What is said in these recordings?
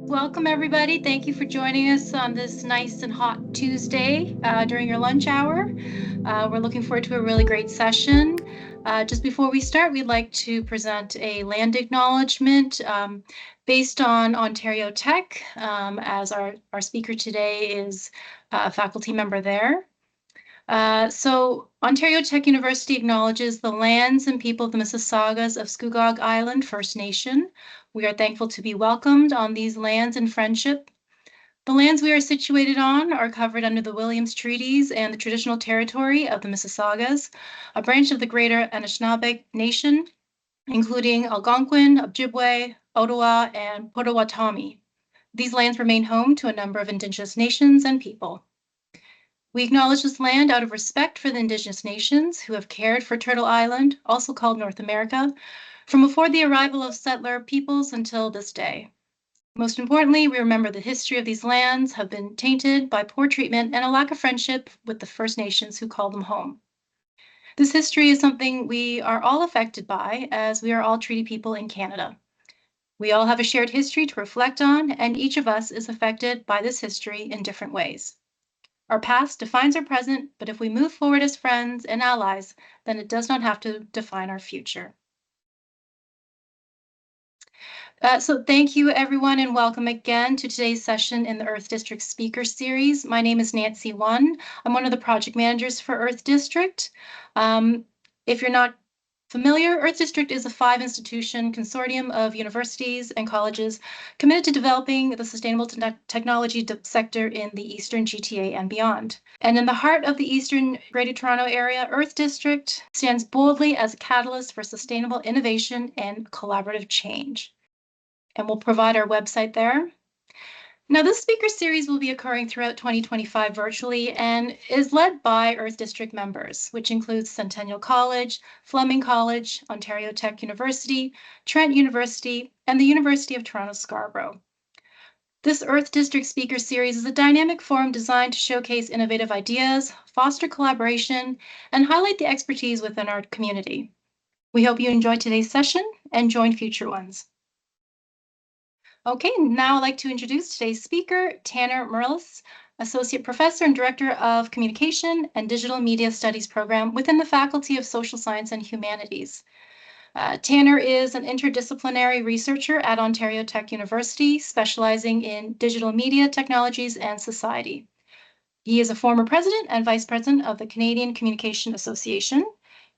Welcome, everybody. Thank you for joining us on this nice and hot Tuesday during your lunch hour. We're looking forward to a really great session. Just before we start, we'd like to present a land acknowledgement based on Ontario Tech, as our speaker today is a faculty member there. So Ontario Tech University acknowledges the lands and people of the Mississaugas of Scugog Island First Nation. We are thankful to be welcomed on these lands in friendship. The lands we are situated on are covered under the Williams Treaties and the traditional territory of the Mississaugas, a branch of the Greater Anishinaabe Nation, including Algonquin, Ojibwe, Ottawa, and Potawatomi. These lands remain home to a number of Indigenous nations and people. We acknowledge this land out of respect for the Indigenous nations who have cared for Turtle Island, also called North America, from before the arrival of settler peoples until this day. Most importantly, we remember the history of these lands have been tainted by poor treatment and a lack of friendship with the First Nations who call them home. This history is something we are all affected by, as we are all treaty people in Canada. We all have a shared history to reflect on, and each of us is affected by this history in different ways. Our past defines our present, but if we move forward as friends and allies, then it does not have to define our future. So thank you, everyone, and welcome again to today's session in the Earth District Speaker Series. My name is Nancy Won. I'm one of the project managers for Earth District. If you're not familiar, Earth District is a 5-institution consortium of universities and colleges committed to developing the sustainable technology sector in the Eastern GTA and beyond. And in the heart of the Eastern Greater Toronto Area, Earth District stands boldly as a catalyst for sustainable innovation and collaborative change. And we'll provide our website there. Now, this speaker series will be occurring throughout 2025 virtually and is led by Earth District members, which includes Centennial College, Fleming College, Ontario Tech University, Trent University, and the University of Toronto Scarborough. This Earth District speaker series is a dynamic forum designed to showcase innovative ideas, foster collaboration, and highlight the expertise within our community. We hope you enjoy today's session and join future ones. Okay, now I'd like to introduce today's speaker, Tanner Merlis, Associate Professor and Director of Communication and Digital Media Studies Program within the Faculty of Social Science and Humanities. Tanner is an interdisciplinary researcher at Ontario Tech University, specializing in digital media technologies and society. He is a former president and vice president of the Canadian Communication Association,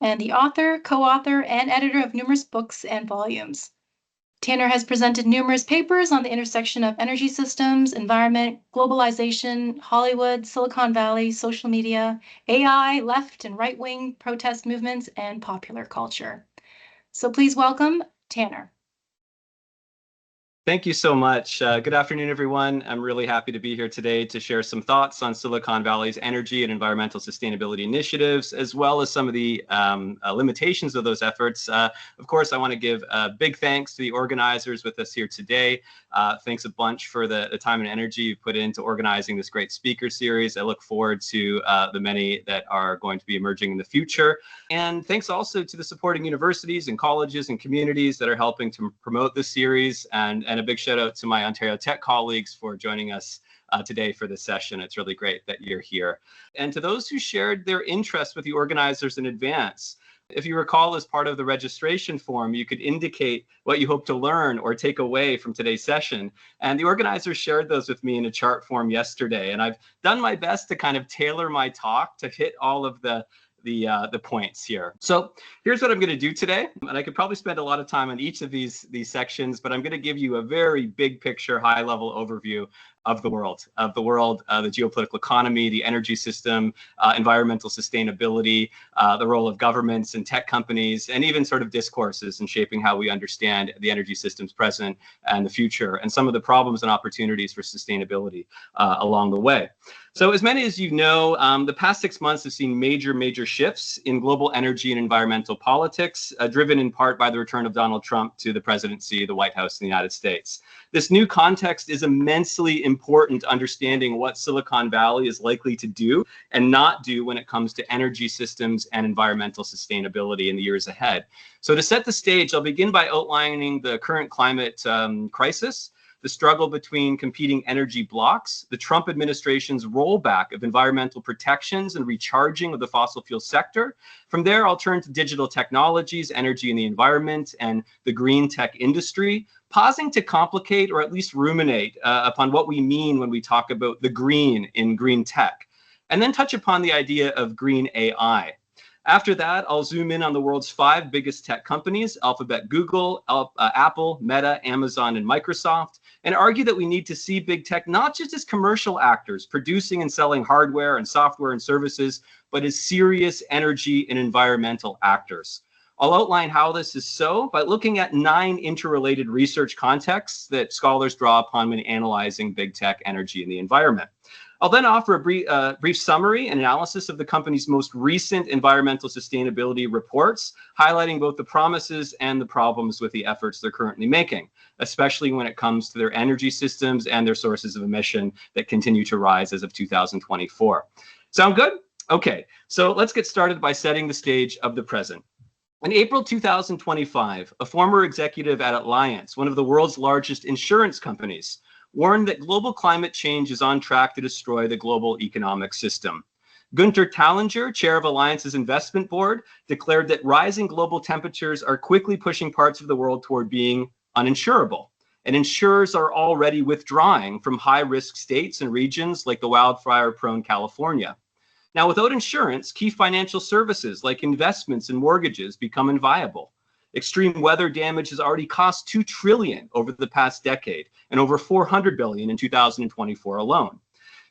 and the author, co-author, and editor of numerous books and volumes. Tanner has presented numerous papers on the intersection of energy systems, environment, globalization, Hollywood, Silicon Valley, social media, AI, left and right-wing protest movements, and popular culture. So please welcome Tanner. Thank you so much. Good afternoon, everyone. I'm really happy to be here today to share some thoughts on Silicon Valley's energy and environmental sustainability initiatives, as well as some of the limitations of those efforts. Of course, I want to give a big thanks to the organizers with us here today. Thanks a bunch for the time and energy you've put into organizing this great speaker series. I look forward to the many that are going to be emerging in the future. And thanks also to the supporting universities and colleges and communities that are helping to promote this series, and a big shout out to my Ontario Tech colleagues for joining us today for this session. It's really great that you're here. And to those who shared their interest with the organizers in advance, if you recall, as part of the registration form, you could indicate what you hope to learn or take away from today's session. And the organizers shared those with me in a chart form yesterday. And I've done my best to kind of tailor my talk to hit all of the points here. So here's what I'm going to do today, and I could probably spend a lot of time on each of these sections, but I'm going to give you a very big picture, high level overview of the world, the geopolitical economy, the energy system, environmental sustainability, the role of governments and tech companies, and even sort of discourses in shaping how we understand the energy system's present and the future, and some of the problems and opportunities for sustainability along the way. So as many as you know, the past 6 months have seen major shifts in global energy and environmental politics, driven in part by the return of Donald Trump to the presidency of the White House in the United States. This new context is immensely important to understanding what Silicon Valley is likely to do and not do when it comes to energy systems and environmental sustainability in the years ahead. So to set the stage, I'll begin by outlining the current climate crisis, the struggle between competing energy blocks, the Trump administration's rollback of environmental protections and recharging of the fossil fuel sector. From there, I'll turn to digital technologies, energy and the environment, and the green tech industry, pausing to complicate or at least ruminate upon what we mean when we talk about the green in green tech, and then touch upon the idea of green AI. After that, I'll zoom in on the world's 5 biggest tech companies, Alphabet, Google, Apple, Meta, Amazon, and Microsoft, and argue that we need to see big tech not just as commercial actors producing and selling hardware and software and services, but as serious energy and environmental actors. I'll outline how this is so by looking at 9 interrelated research contexts that scholars draw upon when analyzing big tech, energy, and the environment. I'll then offer a brief summary and analysis of the company's most recent environmental sustainability reports, highlighting both the promises and the problems with the efforts they're currently making, especially when it comes to their energy systems and their sources of emission that continue to rise as of 2024. Sound good? Okay, so let's get started by setting the stage of the present. In April 2025, a former executive at Allianz, one of the world's largest insurance companies, warned that global climate change is on track to destroy the global economic system. Gunther Thallinger, chair of Allianz's investment board, declared that rising global temperatures are quickly pushing parts of the world toward being uninsurable. And insurers are already withdrawing from high-risk states and regions like the wildfire-prone California. Now, without insurance, key financial services like investments and mortgages become inviable. Extreme weather damage has already cost $2 trillion over the past decade and over $400 billion in 2024 alone.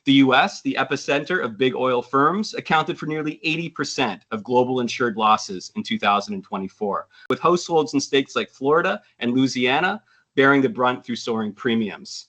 The US, the epicenter of big oil firms, accounted for nearly 80% of global insured losses in 2024, with households in states like Florida and Louisiana bearing the brunt through soaring premiums.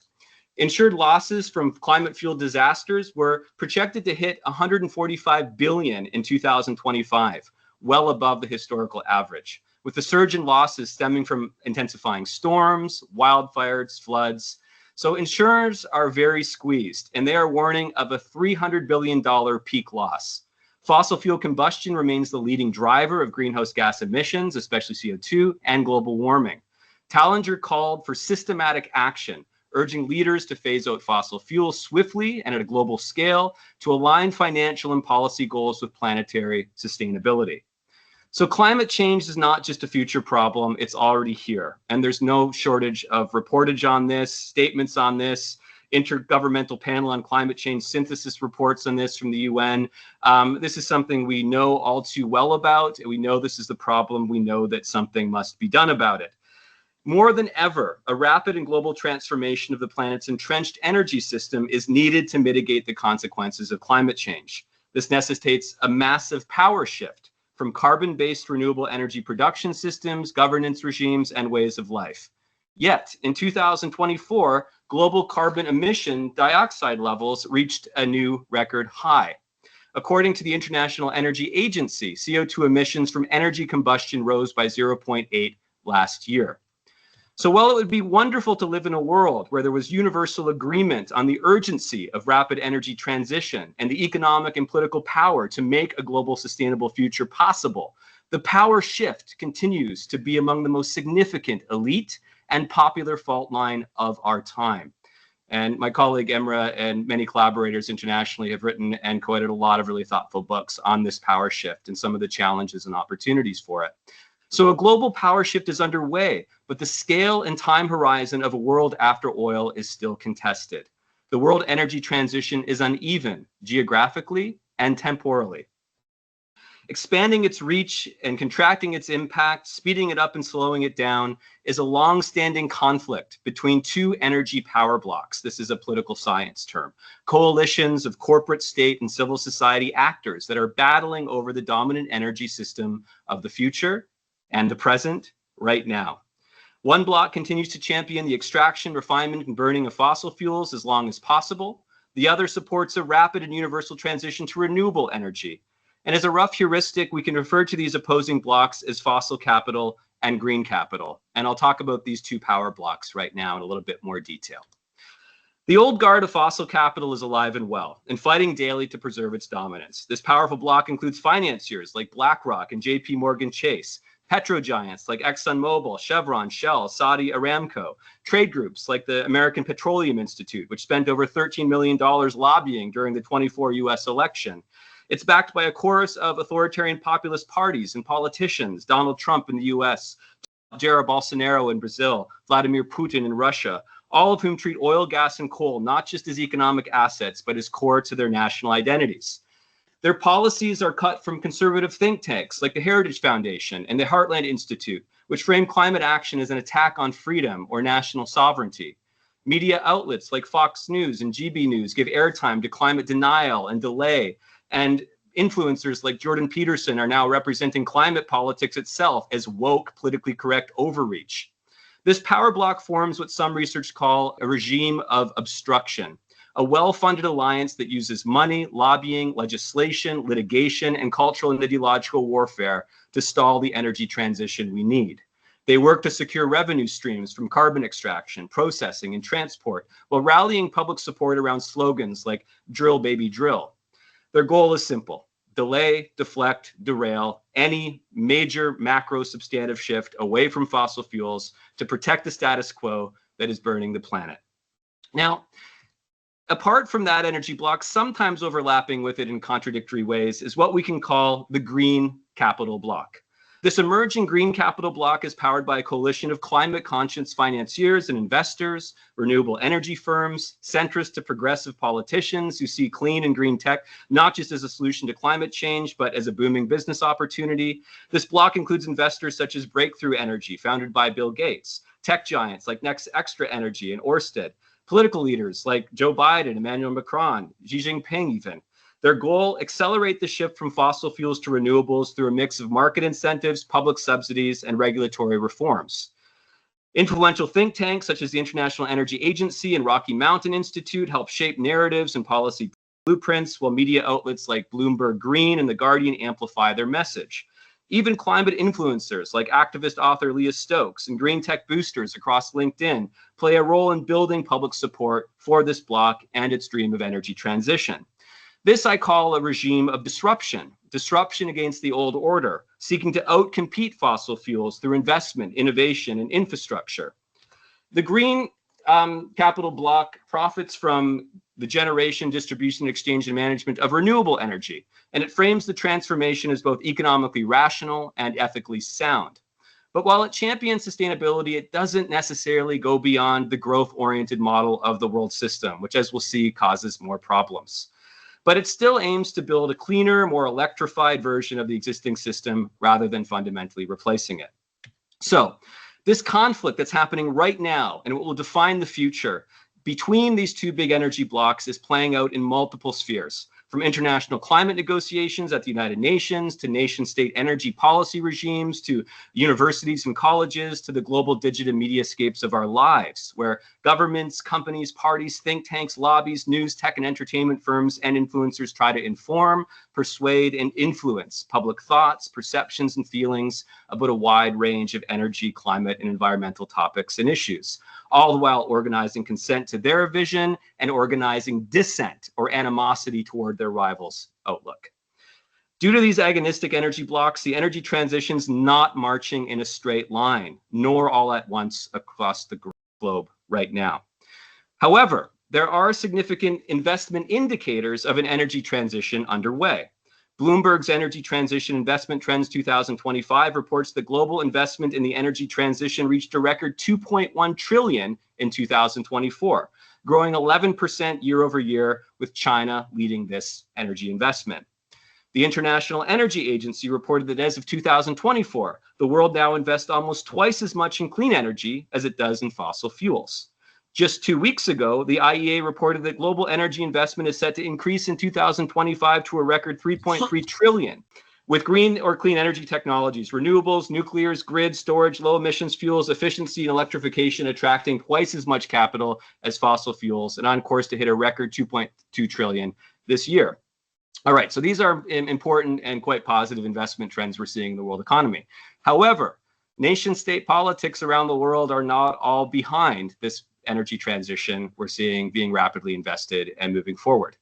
Insured losses from climate-fueled disasters were projected to hit $145 billion in 2025, well above the historical average, with the surge in losses stemming from intensifying storms, wildfires, floods. So insurers are very squeezed, and they are warning of a $300 billion peak loss. Fossil fuel combustion remains the leading driver of greenhouse gas emissions, especially CO2, and global warming. Thallinger called for systematic action, urging leaders to phase out fossil fuels swiftly and at a global scale to align financial and policy goals with planetary sustainability. So climate change is not just a future problem, it's already here. And there's no shortage of reportage on this, statements on this, Intergovernmental Panel on Climate Change synthesis reports on this from the UN. This is something we know all too well about. We know this is the problem. We know that something must be done about it. More than ever, a rapid and global transformation of the planet's entrenched energy system is needed to mitigate the consequences of climate change. This necessitates a massive power shift from carbon-based renewable energy production systems, governance regimes, and ways of life. Yet, in 2024, global carbon emission dioxide levels reached a new record high. According to the International Energy Agency, CO2 emissions from energy combustion rose by 0.8 last year. So while it would be wonderful to live in a world where there was universal agreement on the urgency of rapid energy transition and the economic and political power to make a global sustainable future possible, the power shift continues to be among the most significant elite and popular fault line of our time. And my colleague Emra and many collaborators internationally have written and co-edited a lot of really thoughtful books on this power shift and some of the challenges and opportunities for it. So a global power shift is underway, but the scale and time horizon of a world after oil is still contested. The world energy transition is uneven geographically and temporally. Expanding its reach and contracting its impact, speeding it up and slowing it down, is a long-standing conflict between 2 energy power blocks. This is a political science term. Coalitions of corporate, state, and civil society actors that are battling over the dominant energy system of the future and the present right now. One bloc continues to champion the extraction, refinement, and burning of fossil fuels as long as possible. The other supports a rapid and universal transition to renewable energy. And as a rough heuristic, we can refer to these opposing blocs as fossil capital and green capital. And I'll talk about these 2 power blocks right now in a little bit more detail. The old guard of fossil capital is alive and well and fighting daily to preserve its dominance. This powerful bloc includes financiers like BlackRock and JP Morgan Chase, petro giants like ExxonMobil, Chevron, Shell, Saudi Aramco, trade groups like the American Petroleum Institute, which spent over $13 million lobbying during the 24 US election. It's backed by a chorus of authoritarian populist parties and politicians, Donald Trump in the US, Jair Bolsonaro in Brazil, Vladimir Putin in Russia, all of whom treat oil, gas, and coal not just as economic assets, but as core to their national identities. Their policies are cut from conservative think tanks like the Heritage Foundation and the Heartland Institute, which frame climate action as an attack on freedom or national sovereignty. Media outlets like Fox News and GB News give airtime to climate denial and delay, and influencers like Jordan Peterson are now representing climate politics itself as woke, politically correct overreach. This power block forms what some researchers call a regime of obstruction, a well-funded alliance that uses money, lobbying, legislation, litigation, and cultural and ideological warfare to stall the energy transition we need. They work to secure revenue streams from carbon extraction, processing, and transport, while rallying public support around slogans like "Drill, baby, drill." Their goal is simple: delay, deflect, derail any major macro substantive shift away from fossil fuels to protect the status quo that is burning the planet. Now, apart from that energy block, sometimes overlapping with it in contradictory ways, is what we can call the green capital block. This emerging green capital block is powered by a coalition of climate-conscious financiers and investors, renewable energy firms, centrist to progressive politicians who see clean and green tech not just as a solution to climate change, but as a booming business opportunity. This block includes investors such as Breakthrough Energy, founded by Bill Gates, tech giants like Next Extra Energy and Ørsted, political leaders like Joe Biden, Emmanuel Macron, Xi Jinping even. Their goal: accelerate the shift from fossil fuels to renewables through a mix of market incentives, public subsidies, and regulatory reforms. Influential think tanks such as the International Energy Agency and Rocky Mountain Institute help shape narratives and policy blueprints, while media outlets like Bloomberg Green and The Guardian amplify their message. Even climate influencers like activist author Leah Stokes and green tech boosters across LinkedIn play a role in building public support for this bloc and its dream of energy transition. This I call a regime of disruption against the old order, seeking to outcompete fossil fuels through investment, innovation, and infrastructure. The green capital block profits from the generation, distribution, exchange, and management of renewable energy, and it frames the transformation as both economically rational and ethically sound. But while it champions sustainability, it doesn't necessarily go beyond the growth-oriented model of the world system, which, as we'll see, causes more problems. But it still aims to build a cleaner, more electrified version of the existing system rather than fundamentally replacing it. So this conflict that's happening right now and what will define the future between these two big energy blocks is playing out in multiple spheres, from international climate negotiations at the United Nations to nation-state energy policy regimes to universities and colleges to the global digital mediascapes of our lives, where governments, companies, parties, think tanks, lobbies, news, tech, and entertainment firms and influencers try to inform, persuade, and influence public thoughts, perceptions, and feelings about a wide range of energy, climate, and environmental topics and issues, all the while organizing consent to their vision and organizing dissent or animosity toward their rivals' outlook. Due to these agonistic energy blocks, the energy transition's not marching in a straight line, nor all at once across the globe right now. However, there are significant investment indicators of an energy transition underway. Bloomberg's Energy Transition Investment Trends 2025 reports that global investment in the energy transition reached a record $2.1 trillion in 2024, growing 11% year over year, with China leading this energy investment. The International Energy Agency reported that as of 2024, the world now invests almost twice as much in clean energy as it does in fossil fuels. Just 2 weeks ago, the IEA reported that global energy investment is set to increase in 2025 to a record $3.3 trillion, with green or clean energy technologies, renewables, nuclears, grid storage, low emissions fuels, efficiency, and electrification attracting twice as much capital as fossil fuels, and on course to hit a record $2.2 trillion this year. All right, so these are important and quite positive investment trends we're seeing in the world economy. However, nation-state politics around the world are not all behind this energy transition we're seeing being rapidly invested and moving forward.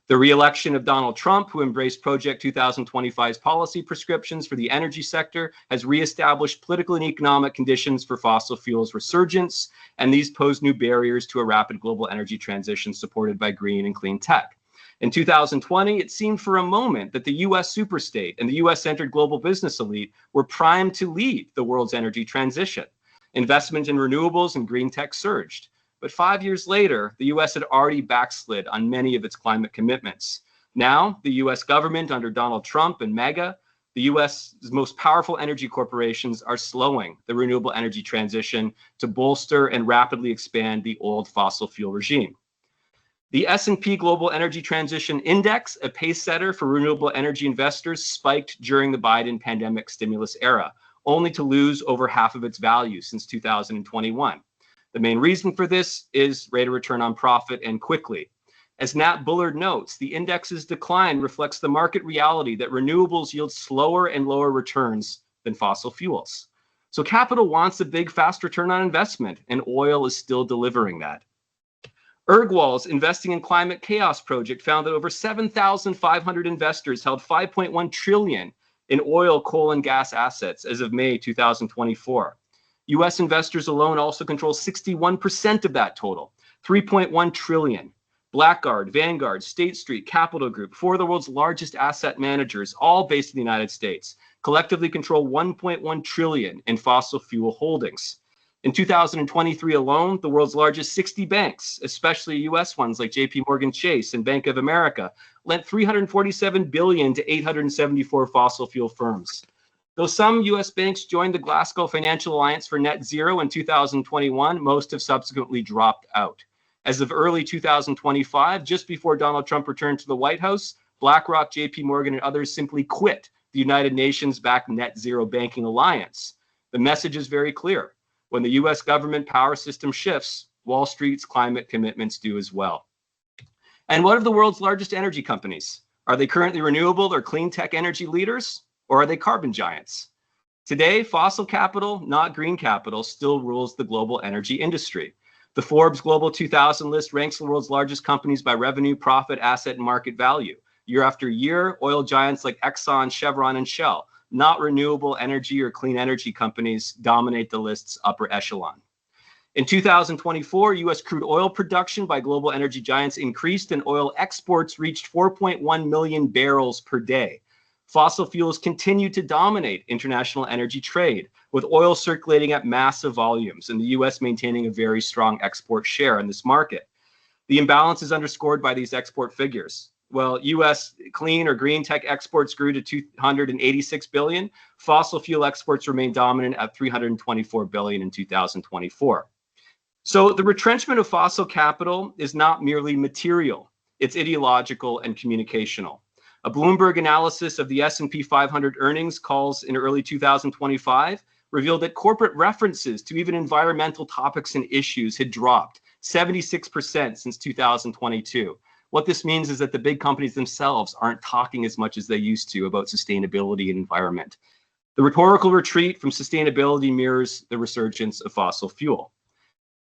The re-election of Donald Trump, who embraced Project 2025's policy prescriptions for the energy sector, has reestablished political and economic conditions for fossil fuels resurgence, and these pose new barriers to a rapid global energy transition supported by green and clean tech. In 2020, it seemed for a moment that the US superstate and the US-centered global business elite were primed to lead the world's energy transition. Investment in renewables and green tech surged. But 5 years later, the US had already backslid on many of its climate commitments. Now, the US government under Donald Trump and MAGA, the US's most powerful energy corporations are slowing the renewable energy transition to bolster and rapidly expand the old fossil fuel regime. The S&P Global Energy Transition Index, a pace setter for renewable energy investors, spiked during the Biden pandemic stimulus era, only to lose over half of its value since 2021. The main reason for this is rate of return on profit, and quickly. As Nat Bullard notes, the index's decline reflects the market reality that renewables yield slower and lower returns than fossil fuels. So capital wants a big, fast return on investment, and oil is still delivering that. Ergwal's Investing in Climate Chaos project found that over 7,500 investors held $5.1 trillion in oil, coal, and gas assets as of May 2024. US investors alone also control 61% of that total, $3.1 trillion. Blackguard, Vanguard, State Street, Capital Group, four of the world's largest asset managers, all based in the United States, collectively control $1.1 trillion in fossil fuel holdings. In 2023 alone, the world's largest 60 banks, especially US ones like JP Morgan Chase and Bank of America, lent $347 billion to 874 fossil fuel firms. Though some US banks joined the Glasgow Financial Alliance for Net Zero in 2021, most have subsequently dropped out. As of early 2025, just before Donald Trump returned to the White House, BlackRock, JP Morgan, and others simply quit the United Nations-backed Net Zero Banking Alliance. The message is very clear. When the US government power system shifts, Wall Street's climate commitments do as well. And what of the world's largest energy companies? Are they currently renewable or clean tech energy leaders? Or are they carbon giants? Today, fossil capital, not green capital, still rules the global energy industry. The Forbes Global 2000 list ranks the world's largest companies by revenue, profit, asset, and market value. Year after year, oil giants like Exxon, Chevron, and Shell, not renewable energy or clean energy companies, dominate the list's upper echelon. In 2024, US crude oil production by global energy giants increased and oil exports reached 4.1 million barrels per day. Fossil fuels continue to dominate international energy trade, with oil circulating at massive volumes and the US maintaining a very strong export share in this market. The imbalance is underscored by these export figures. Well, US clean or green tech exports grew to 286 billion. Fossil fuel exports remain dominant at 324 billion in 2024. So the retrenchment of fossil capital is not merely material, it's ideological and communicational. A Bloomberg analysis of the S&P 500 earnings calls in early 2025 revealed that corporate references to even environmental topics and issues had dropped 76% since 2022. What this means is that the big companies themselves aren't talking as much as they used to about sustainability and environment. The rhetorical retreat from sustainability mirrors the resurgence of fossil fuel.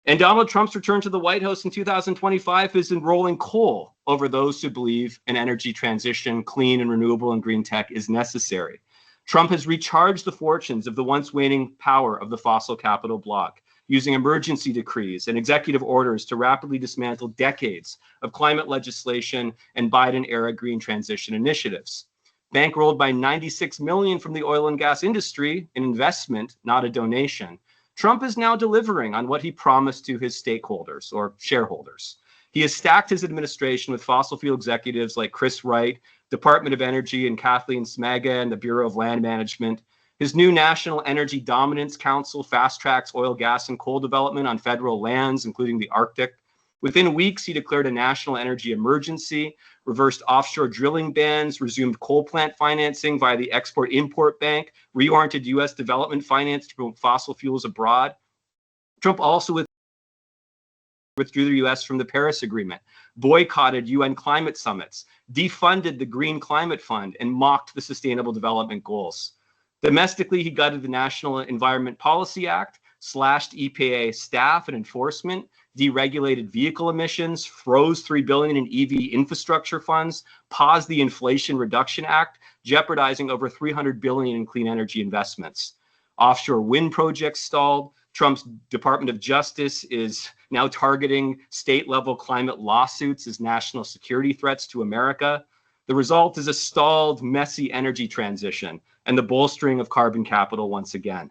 And Donald Trump's return to the White House in 2025 is enrolling coal over those who believe an energy transition, clean and renewable and green tech, is necessary. Trump has recharged the fortunes of the once waning power of the fossil capital bloc, using emergency decrees and executive orders to rapidly dismantle decades of climate legislation and Biden-era green transition initiatives. Bankrolled by $96 million from the oil and gas industry, an investment, not a donation, Trump is now delivering on what he promised to his stakeholders or shareholders. He has stacked his administration with fossil fuel executives like Chris Wright, Department of Energy, and Kathleen Smaga, and the Bureau of Land Management. His new National Energy Dominance Council fast-tracks oil, gas, and coal development on federal lands, including the Arctic. Within weeks, he declared a national energy emergency, reversed offshore drilling bans, resumed coal plant financing via the Export-Import Bank, reoriented U.S. development finance to promote fossil fuels abroad. Trump also withdrew the U.S. from the Paris Agreement, boycotted UN climate summits, defunded the Green Climate Fund, and mocked the Sustainable Development Goals. Domestically, he gutted the National Environment Policy Act, slashed EPA staff and enforcement, deregulated vehicle emissions, froze $3 billion in EV infrastructure funds, paused the Inflation Reduction Act, jeopardizing over $300 billion in clean energy investments. Offshore wind projects stalled. Trump's Department of Justice is now targeting state-level climate lawsuits as national security threats to America. The result is a stalled, messy energy transition and the bolstering of carbon capital once again.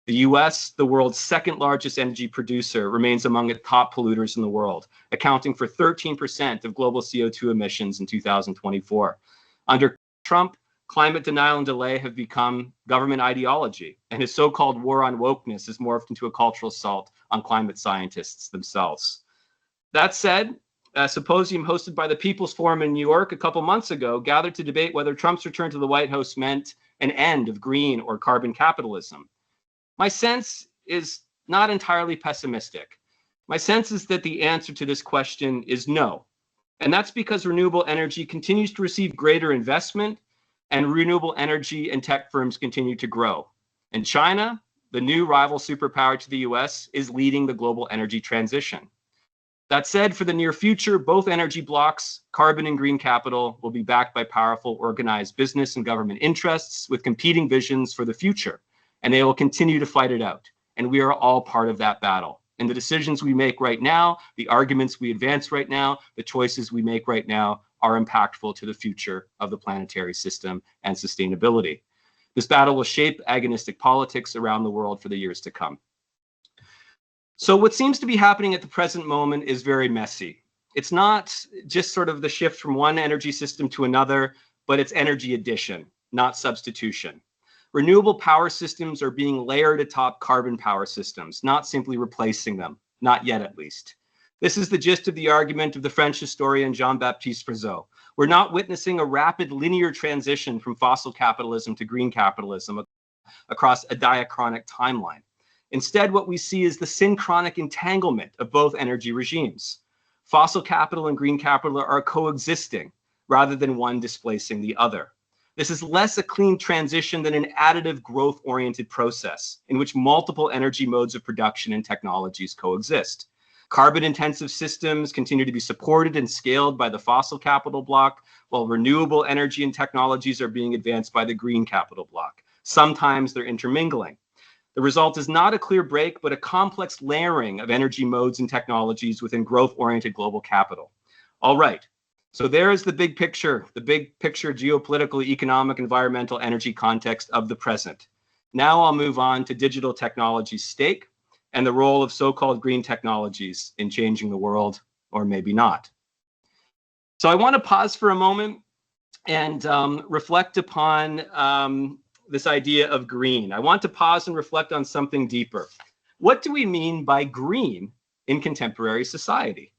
The US, the world's second largest energy producer, remains among the top polluters in the world, accounting for 13% of global CO2 emissions in 2024. Under Trump, climate denial and delay have become government ideology, and his so-called war on wokeness has morphed into a cultural assault on climate scientists themselves. That said, a symposium hosted by the People's Forum in New York a couple months ago gathered to debate whether Trump's return to the White House meant an end of green or carbon capitalism. My sense is not entirely pessimistic. My sense is that the answer to this question is no. And that's because renewable energy continues to receive greater investment and renewable energy and tech firms continue to grow. And China, the new rival superpower to the US, is leading the global energy transition. That said, for the near future, both energy blocks, carbon and green capital, will be backed by powerful organized business and government interests with competing visions for the future. And they will continue to fight it out. And we are all part of that battle. And the decisions we make right now, the arguments we advance right now, the choices we make right now are impactful to the future of the planetary system and sustainability. This battle will shape agonistic politics around the world for the years to come. So what seems to be happening at the present moment is very messy. It's not just sort of the shift from one energy system to another, but it's energy addition, not substitution. Renewable power systems are being layered atop carbon power systems, not simply replacing them, not yet at least. This is the gist of the argument of the French historian Jean-Baptiste Frézeau. We're not witnessing a rapid linear transition from fossil capitalism to green capitalism across a diachronic timeline. Instead, what we see is the synchronic entanglement of both energy regimes. Fossil capital and green capital are coexisting rather than one displacing the other. This is less a clean transition than an additive growth-oriented process in which multiple energy modes of production and technologies coexist. Carbon-intensive systems continue to be supported and scaled by the fossil capital block, while renewable energy and technologies are being advanced by the green capital block. Sometimes they're intermingling. The result is not a clear break, but a complex layering of energy modes and technologies within growth-oriented global capital. All right. So there is the big picture geopolitical, economic, environmental, energy context of the present. Now I'll move on to digital technology's stake and the role of so-called green technologies in changing the world, or maybe not. So I want to pause for a moment and reflect upon this idea of green. I want to pause and reflect on something deeper. What do we mean by green in contemporary society?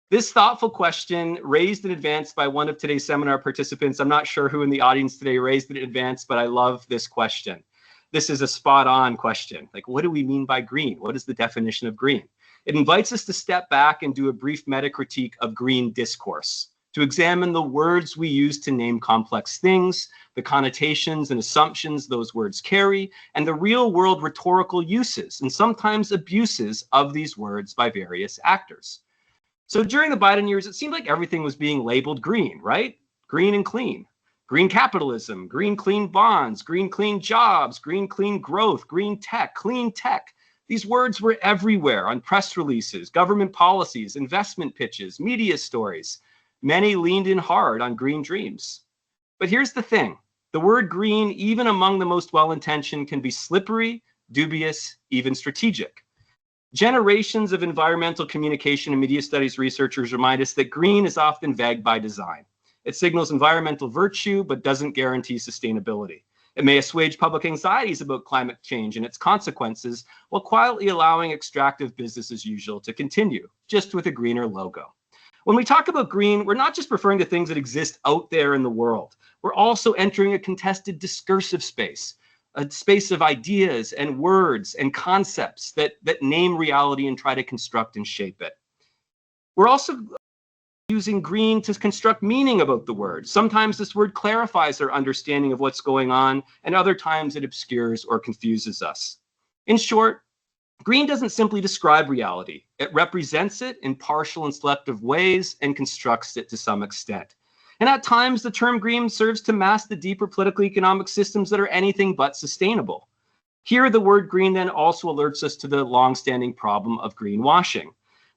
This thoughtful question, raised in advance by one of today's seminar participants, I'm not sure who in the audience today raised it in advance, but I love this question. This is a spot-on question. Like, what do we mean by green? What is the definition of green? It invites us to step back and do a brief meta-critique of green discourse, to examine the words we use to name complex things, the connotations and assumptions those words carry, and the real-world rhetorical uses and sometimes abuses of these words by various actors. So during the Biden years, it seemed like everything was being labeled green, right? Green and clean. Green capitalism, green clean bonds, green clean jobs, green clean growth, green tech, clean tech. These words were everywhere on press releases, government policies, investment pitches, media stories. Many leaned in hard on green dreams. But here's the thing. The word green, even among the most well-intentioned, can be slippery, dubious, even strategic. Generations of environmental communication and media studies researchers remind us that green is often vague by design. It signals environmental virtue, but doesn't guarantee sustainability. It may assuage public anxieties about climate change and its consequences, while quietly allowing extractive business as usual to continue, just with a greener logo. When we talk about green, we're not just referring to things that exist out there in the world. We're also entering a contested discursive space, a space of ideas and words and concepts that name reality and try to construct and shape it. We're also using green to construct meaning about the word. Sometimes this word clarifies our understanding of what's going on, and other times it obscures or confuses us. In short, Green doesn't simply describe reality. It represents it in partial and selective ways and constructs it to some extent. And at times, the term green serves to mask the deeper political economic systems that are anything but sustainable. Here, the word green then also alerts us to the long-standing problem of greenwashing.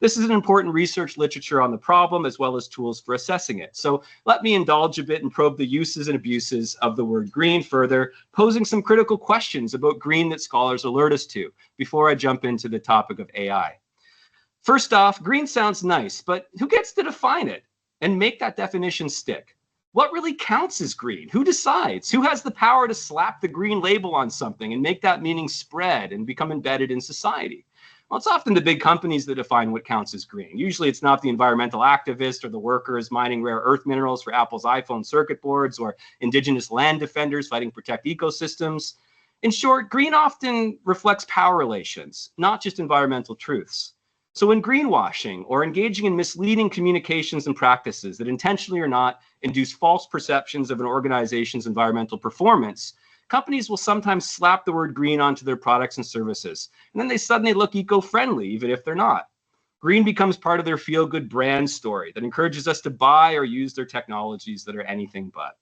This is an important research literature on the problem as well as tools for assessing it. So let me indulge a bit and probe the uses and abuses of the word green further, posing some critical questions about green that scholars alert us to before I jump into the topic of AI. First off, green sounds nice, but who gets to define it and make that definition stick? What really counts as green? Who decides? Who has the power to slap the green label on something and make that meaning spread and become embedded in society? Well, it's often the big companies that define what counts as green. Usually it's not the environmental activist or the workers mining rare earth minerals for Apple's iPhone circuit boards or indigenous land defenders fighting to protect ecosystems. In short, green often reflects power relations, not just environmental truths. So when greenwashing or engaging in misleading communications and practices that intentionally or not induce false perceptions of an organization's environmental performance, companies will sometimes slap the word green onto their products and services, and then they suddenly look eco-friendly, even if they're not. Green becomes part of their feel-good brand story that encourages us to buy or use their technologies that are anything but.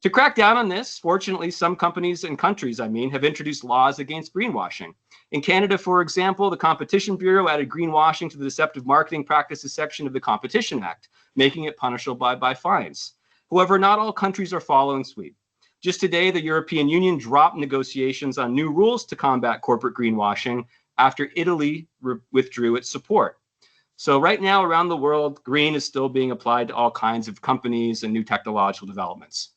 To crack down on this, fortunately, some companies and countries, have introduced laws against greenwashing. In Canada, for example, the Competition Bureau added greenwashing to the deceptive marketing practices section of the Competition Act, making it punishable by fines. However, not all countries are following suit. Just today, the European Union dropped negotiations on new rules to combat corporate greenwashing after Italy withdrew its support. So right now around the world, green is still being applied to all kinds of companies and new technological developments.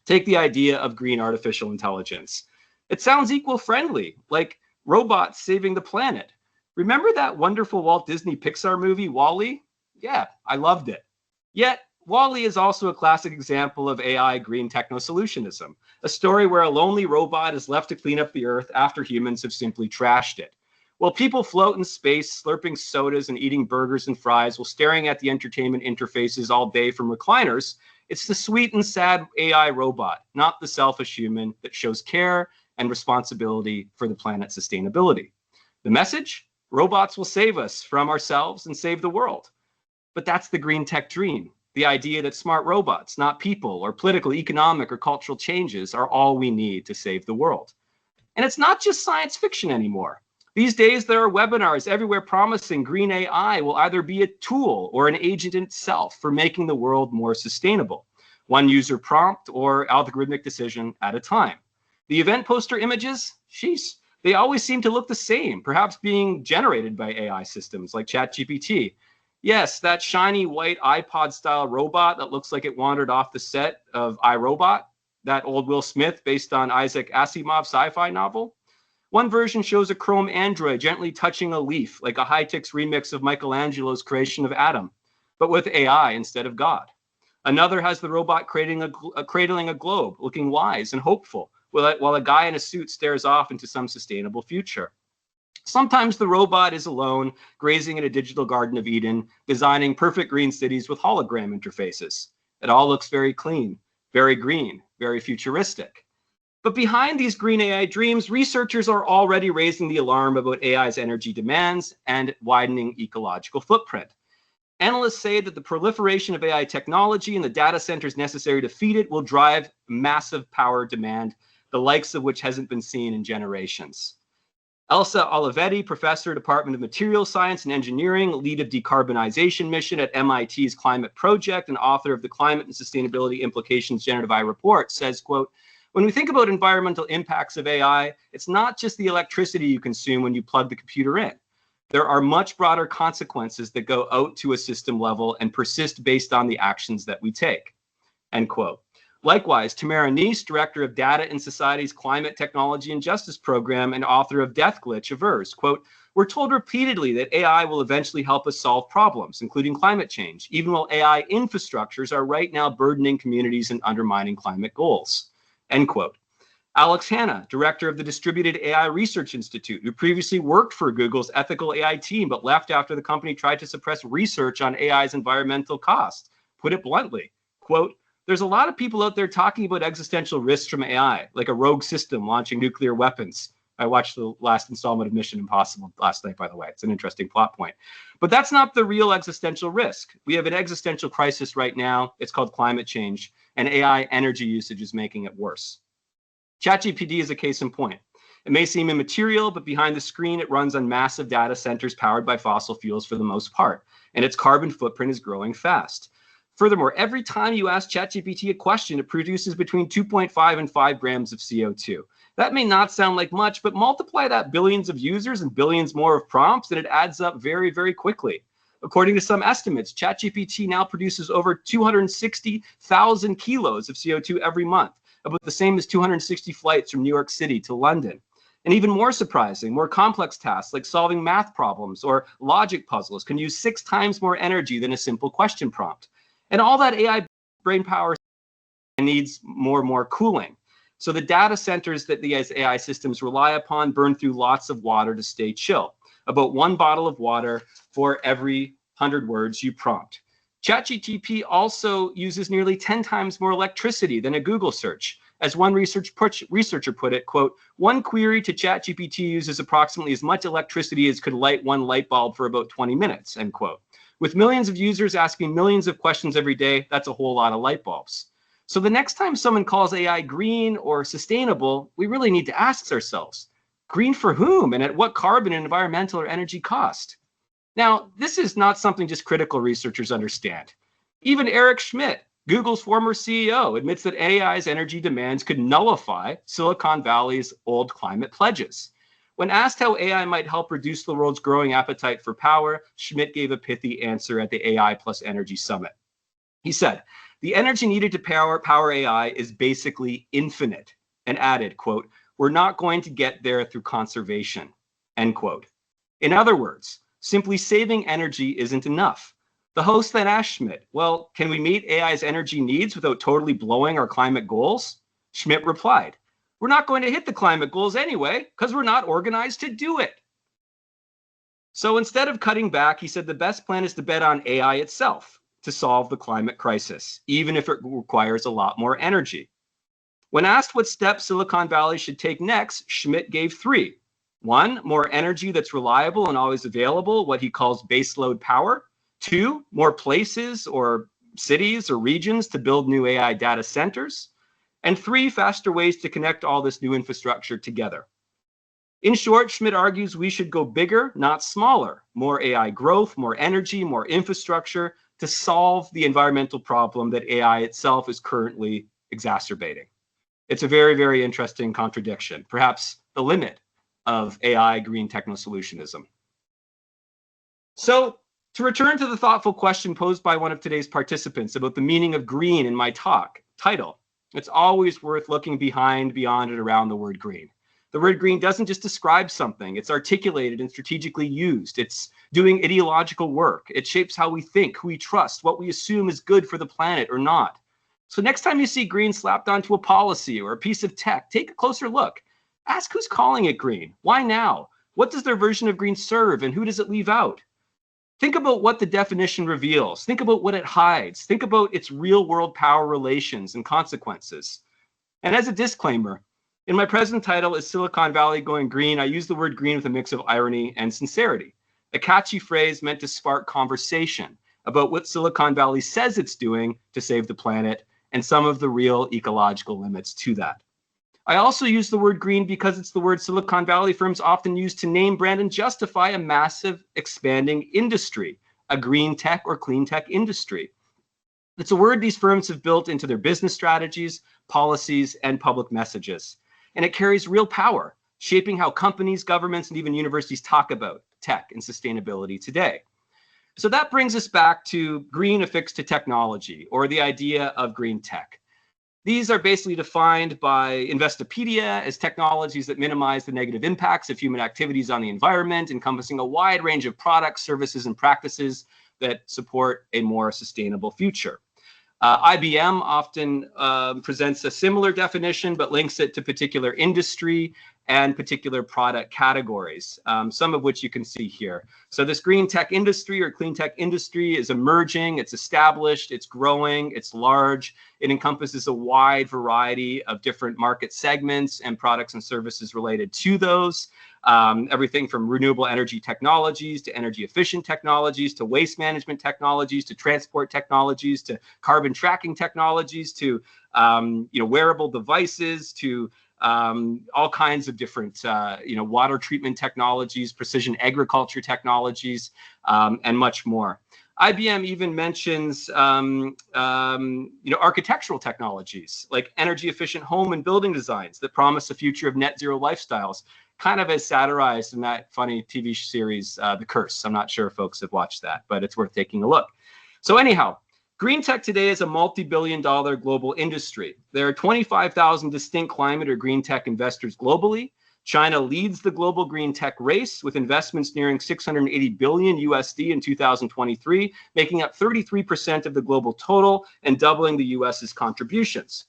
Take the idea of green artificial intelligence. It sounds eco-friendly, like robots saving the planet. Remember that wonderful Walt Disney Pixar movie, WALL-E? Yeah, I loved it. Yet, WALL-E is also a classic example of AI green techno-solutionism, a story where a lonely robot is left to clean up the earth after humans have simply trashed it. While people float in space, slurping sodas and eating burgers and fries while staring at the entertainment interfaces all day from recliners, it's the sweet and sad AI robot, not the selfish human, that shows care and responsibility for the planet's sustainability. The message? Robots will save us from ourselves and save the world. But that's the green tech dream. The idea that smart robots, not people, or political, economic, or cultural changes are all we need to save the world. And it's not just science fiction anymore. These days, there are webinars everywhere promising green AI will either be a tool or an agent in itself for making the world more sustainable, one user prompt or algorithmic decision at a time. The event poster images, sheesh, they always seem to look the same, perhaps being generated by AI systems like ChatGPT. Yes, that shiny white iPod-style robot that looks like it wandered off the set of iRobot, that old Will Smith based on Isaac Asimov's sci-fi novel. One version shows a chrome android gently touching a leaf, like a High-Tix remix of Michelangelo's creation of Adam, but with AI instead of God. Another has the robot cradling a globe, looking wise and hopeful, while a guy in a suit stares off into some sustainable future. Sometimes the robot is alone, grazing in a digital Garden of Eden, designing perfect green cities with hologram interfaces. It all looks very clean, very green, very futuristic. But behind these green AI dreams, researchers are already raising the alarm about AI's energy demands and widening ecological footprint. Analysts say that the proliferation of AI technology and the data centers necessary to feed it will drive massive power demand, the likes of which hasn't been seen in generations. Elsa Olivetti, professor, Department of Materials Science and Engineering, lead of decarbonization mission at MIT's Climate Project, and author of the Climate and Sustainability Implications Generative AI report, says, quote, "When we think about environmental impacts of AI, it's not just the electricity you consume when you plug the computer in. There are much broader consequences that go out to a system level and persist based on the actions that we take," end quote. Likewise, Tamara Neese, director of Data in Society's Climate Technology and Justice Program and author of Death Glitch, avers, quote, "We're told repeatedly that AI will eventually help us solve problems, including climate change, even while AI infrastructures are right now burdening communities and undermining climate goals," end quote. Alex Hanna, director of the Distributed AI Research Institute, who previously worked for Google's ethical AI team, but left after the company tried to suppress research on AI's environmental costs, put it bluntly, quote, "There's a lot of people out there talking about existential risks from AI, like a rogue system launching nuclear weapons. I watched the last installment of Mission Impossible last night, by the way. It's an interesting plot point. But that's not the real existential risk. We have an existential crisis right now. It's called climate change, and AI energy usage is making it worse. ChatGPT is a case in point. It may seem immaterial, but behind the screen, it runs on massive data centers powered by fossil fuels for the most part, and its carbon footprint is growing fast. Furthermore, every time you ask ChatGPT a question, it produces between 2.5 and 5 grams of CO2. That may not sound like much, but multiply that billions of users and billions more of prompts, and it adds up very, very quickly. According to some estimates, ChatGPT now produces over 260,000 kilos of CO2 every month, about the same as 260 flights from New York City to London. And even more surprising, more complex tasks like solving math problems or logic puzzles can use 6 times more energy than a simple question prompt. And all that AI brain power needs more and more cooling. So the data centers that these AI systems rely upon burn through lots of water to stay chill, about 1 bottle of water for every 100 words you prompt. ChatGPT also uses nearly 10 times more electricity than a Google search. As one researcher put it, quote, "One query to ChatGPT uses approximately as much electricity as could light 1 light bulb for about 20 minutes, end quote. With millions of users asking millions of questions every day, that's a whole lot of light bulbs. So the next time someone calls AI green or sustainable, we really need to ask ourselves, green for whom and at what carbon and environmental or energy cost? Now, this is not something just critical researchers understand. Even Eric Schmidt, Google's former CEO, admits that AI's energy demands could nullify Silicon Valley's old climate pledges. When asked how AI might help reduce the world's growing appetite for power, Schmidt gave a pithy answer at the AI plus Energy Summit. He said, "The energy needed to power AI is basically infinite," and added, quote, "We're not going to get there through conservation," end quote. In other words, simply saving energy isn't enough. The host then asked Schmidt, well, can we meet AI's energy needs without totally blowing our climate goals? Schmidt replied, "We're not going to hit the climate goals anyway, because we're not organized to do it." So instead of cutting back, he said the best plan is to bet on AI itself to solve the climate crisis, even if it requires a lot more energy. When asked what steps Silicon Valley should take next, Schmidt gave 3. 1, more energy that's reliable and always available, what he calls baseload power. 2, more places or cities or regions to build new AI data centers. And 3, faster ways to connect all this new infrastructure together. In short, Schmidt argues we should go bigger, not smaller. More AI growth, more energy, more infrastructure to solve the environmental problem that AI itself is currently exacerbating. It's a very, very interesting contradiction, perhaps the limit of AI green techno-solutionism. So, to return to the thoughtful question posed by one of today's participants about the meaning of green in my talk title, it's always worth looking beyond and around the word green. The word green doesn't just describe something, it's articulated and strategically used. It's doing ideological work. It shapes how we think, who we trust, what we assume is good for the planet or not. So next time you see green slapped onto a policy or a piece of tech, take a closer look. Ask who's calling it green. Why now? What does their version of green serve and who does it leave out? Think about what the definition reveals. Think about what it hides. Think about its real-world power relations and consequences. And as a disclaimer, in my present title, Is Silicon Valley Going Green?, I use the word green with a mix of irony and sincerity, a catchy phrase meant to spark conversation about what Silicon Valley says it's doing to save the planet and some of the real ecological limits to that. I also use the word green because it's the word Silicon Valley firms often use to name, brand, and justify a massive expanding industry, a green tech or clean tech industry. It's a word these firms have built into their business strategies, policies, and public messages. And it carries real power, shaping how companies, governments, and even universities talk about tech and sustainability today. So that brings us back to green affixed to technology, or the idea of green tech. These are basically defined by Investopedia as technologies that minimize the negative impacts of human activities on the environment, encompassing a wide range of products, services, and practices that support a more sustainable future. IBM often presents a similar definition, but links it to particular industry and particular product categories, some of which you can see here. So this green tech industry or clean tech industry is emerging, it's established, it's growing, it's large. It encompasses a wide variety of different market segments and products and services related to those. Everything from renewable energy technologies to energy efficient technologies to waste management technologies to transport technologies to carbon tracking technologies to wearable devices to all kinds of different water treatment technologies, precision agriculture technologies, and much more. IBM even mentions architectural technologies like energy efficient home and building designs that promise a future of net zero lifestyles, kind of as satirized in that funny TV series, The Curse. I'm not sure if folks have watched that, but it's worth taking a look. So anyhow, green tech today is a multi-billion-dollar global industry. There are 25,000 distinct climate or green tech investors globally. China leads the global green tech race with investments nearing $680 billion USD in 2023, making up 33% of the global total and doubling the US's contributions.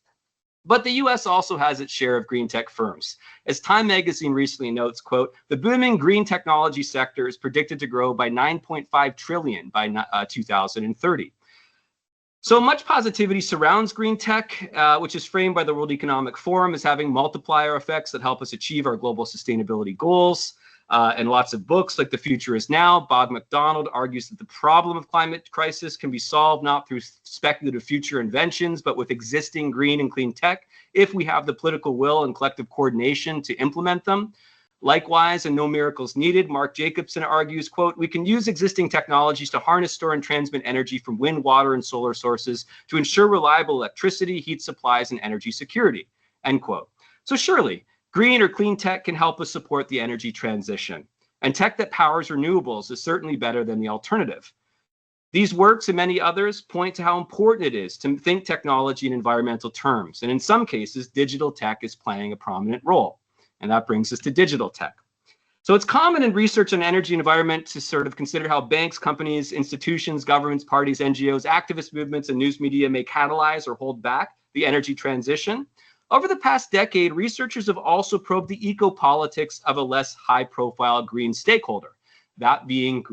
But the US also has its share of green tech firms. As Time magazine recently notes, quote, the booming green technology sector is predicted to grow by 9.5 trillion by 2030. So much positivity surrounds green tech, which is framed by the World Economic Forum as having multiplier effects that help us achieve our global sustainability goals. And lots of books like The Future Is Now. Bob McDonald argues that the problem of climate crisis can be solved not through speculative future inventions, but with existing green and clean tech, if we have the political will and collective coordination to implement them. Likewise, and no miracles needed, Mark Jacobson argues, quote, we can use existing technologies to harness, store, and transmit energy from wind, water, and solar sources to ensure reliable electricity, heat supplies, and energy security, end quote. So surely, green or clean tech can help us support the energy transition. And tech that powers renewables is certainly better than the alternative. These works and many others point to how important it is to think technology in environmental terms. And in some cases, digital tech is playing a prominent role. And that brings us to digital tech. So it's common in research on energy and environment to sort of consider how banks, companies, institutions, governments, parties, NGOs, activist movements, and news media may catalyze or hold back the energy transition. Over the past decade, researchers have also probed the eco-politics of a less high-profile green stakeholder, that being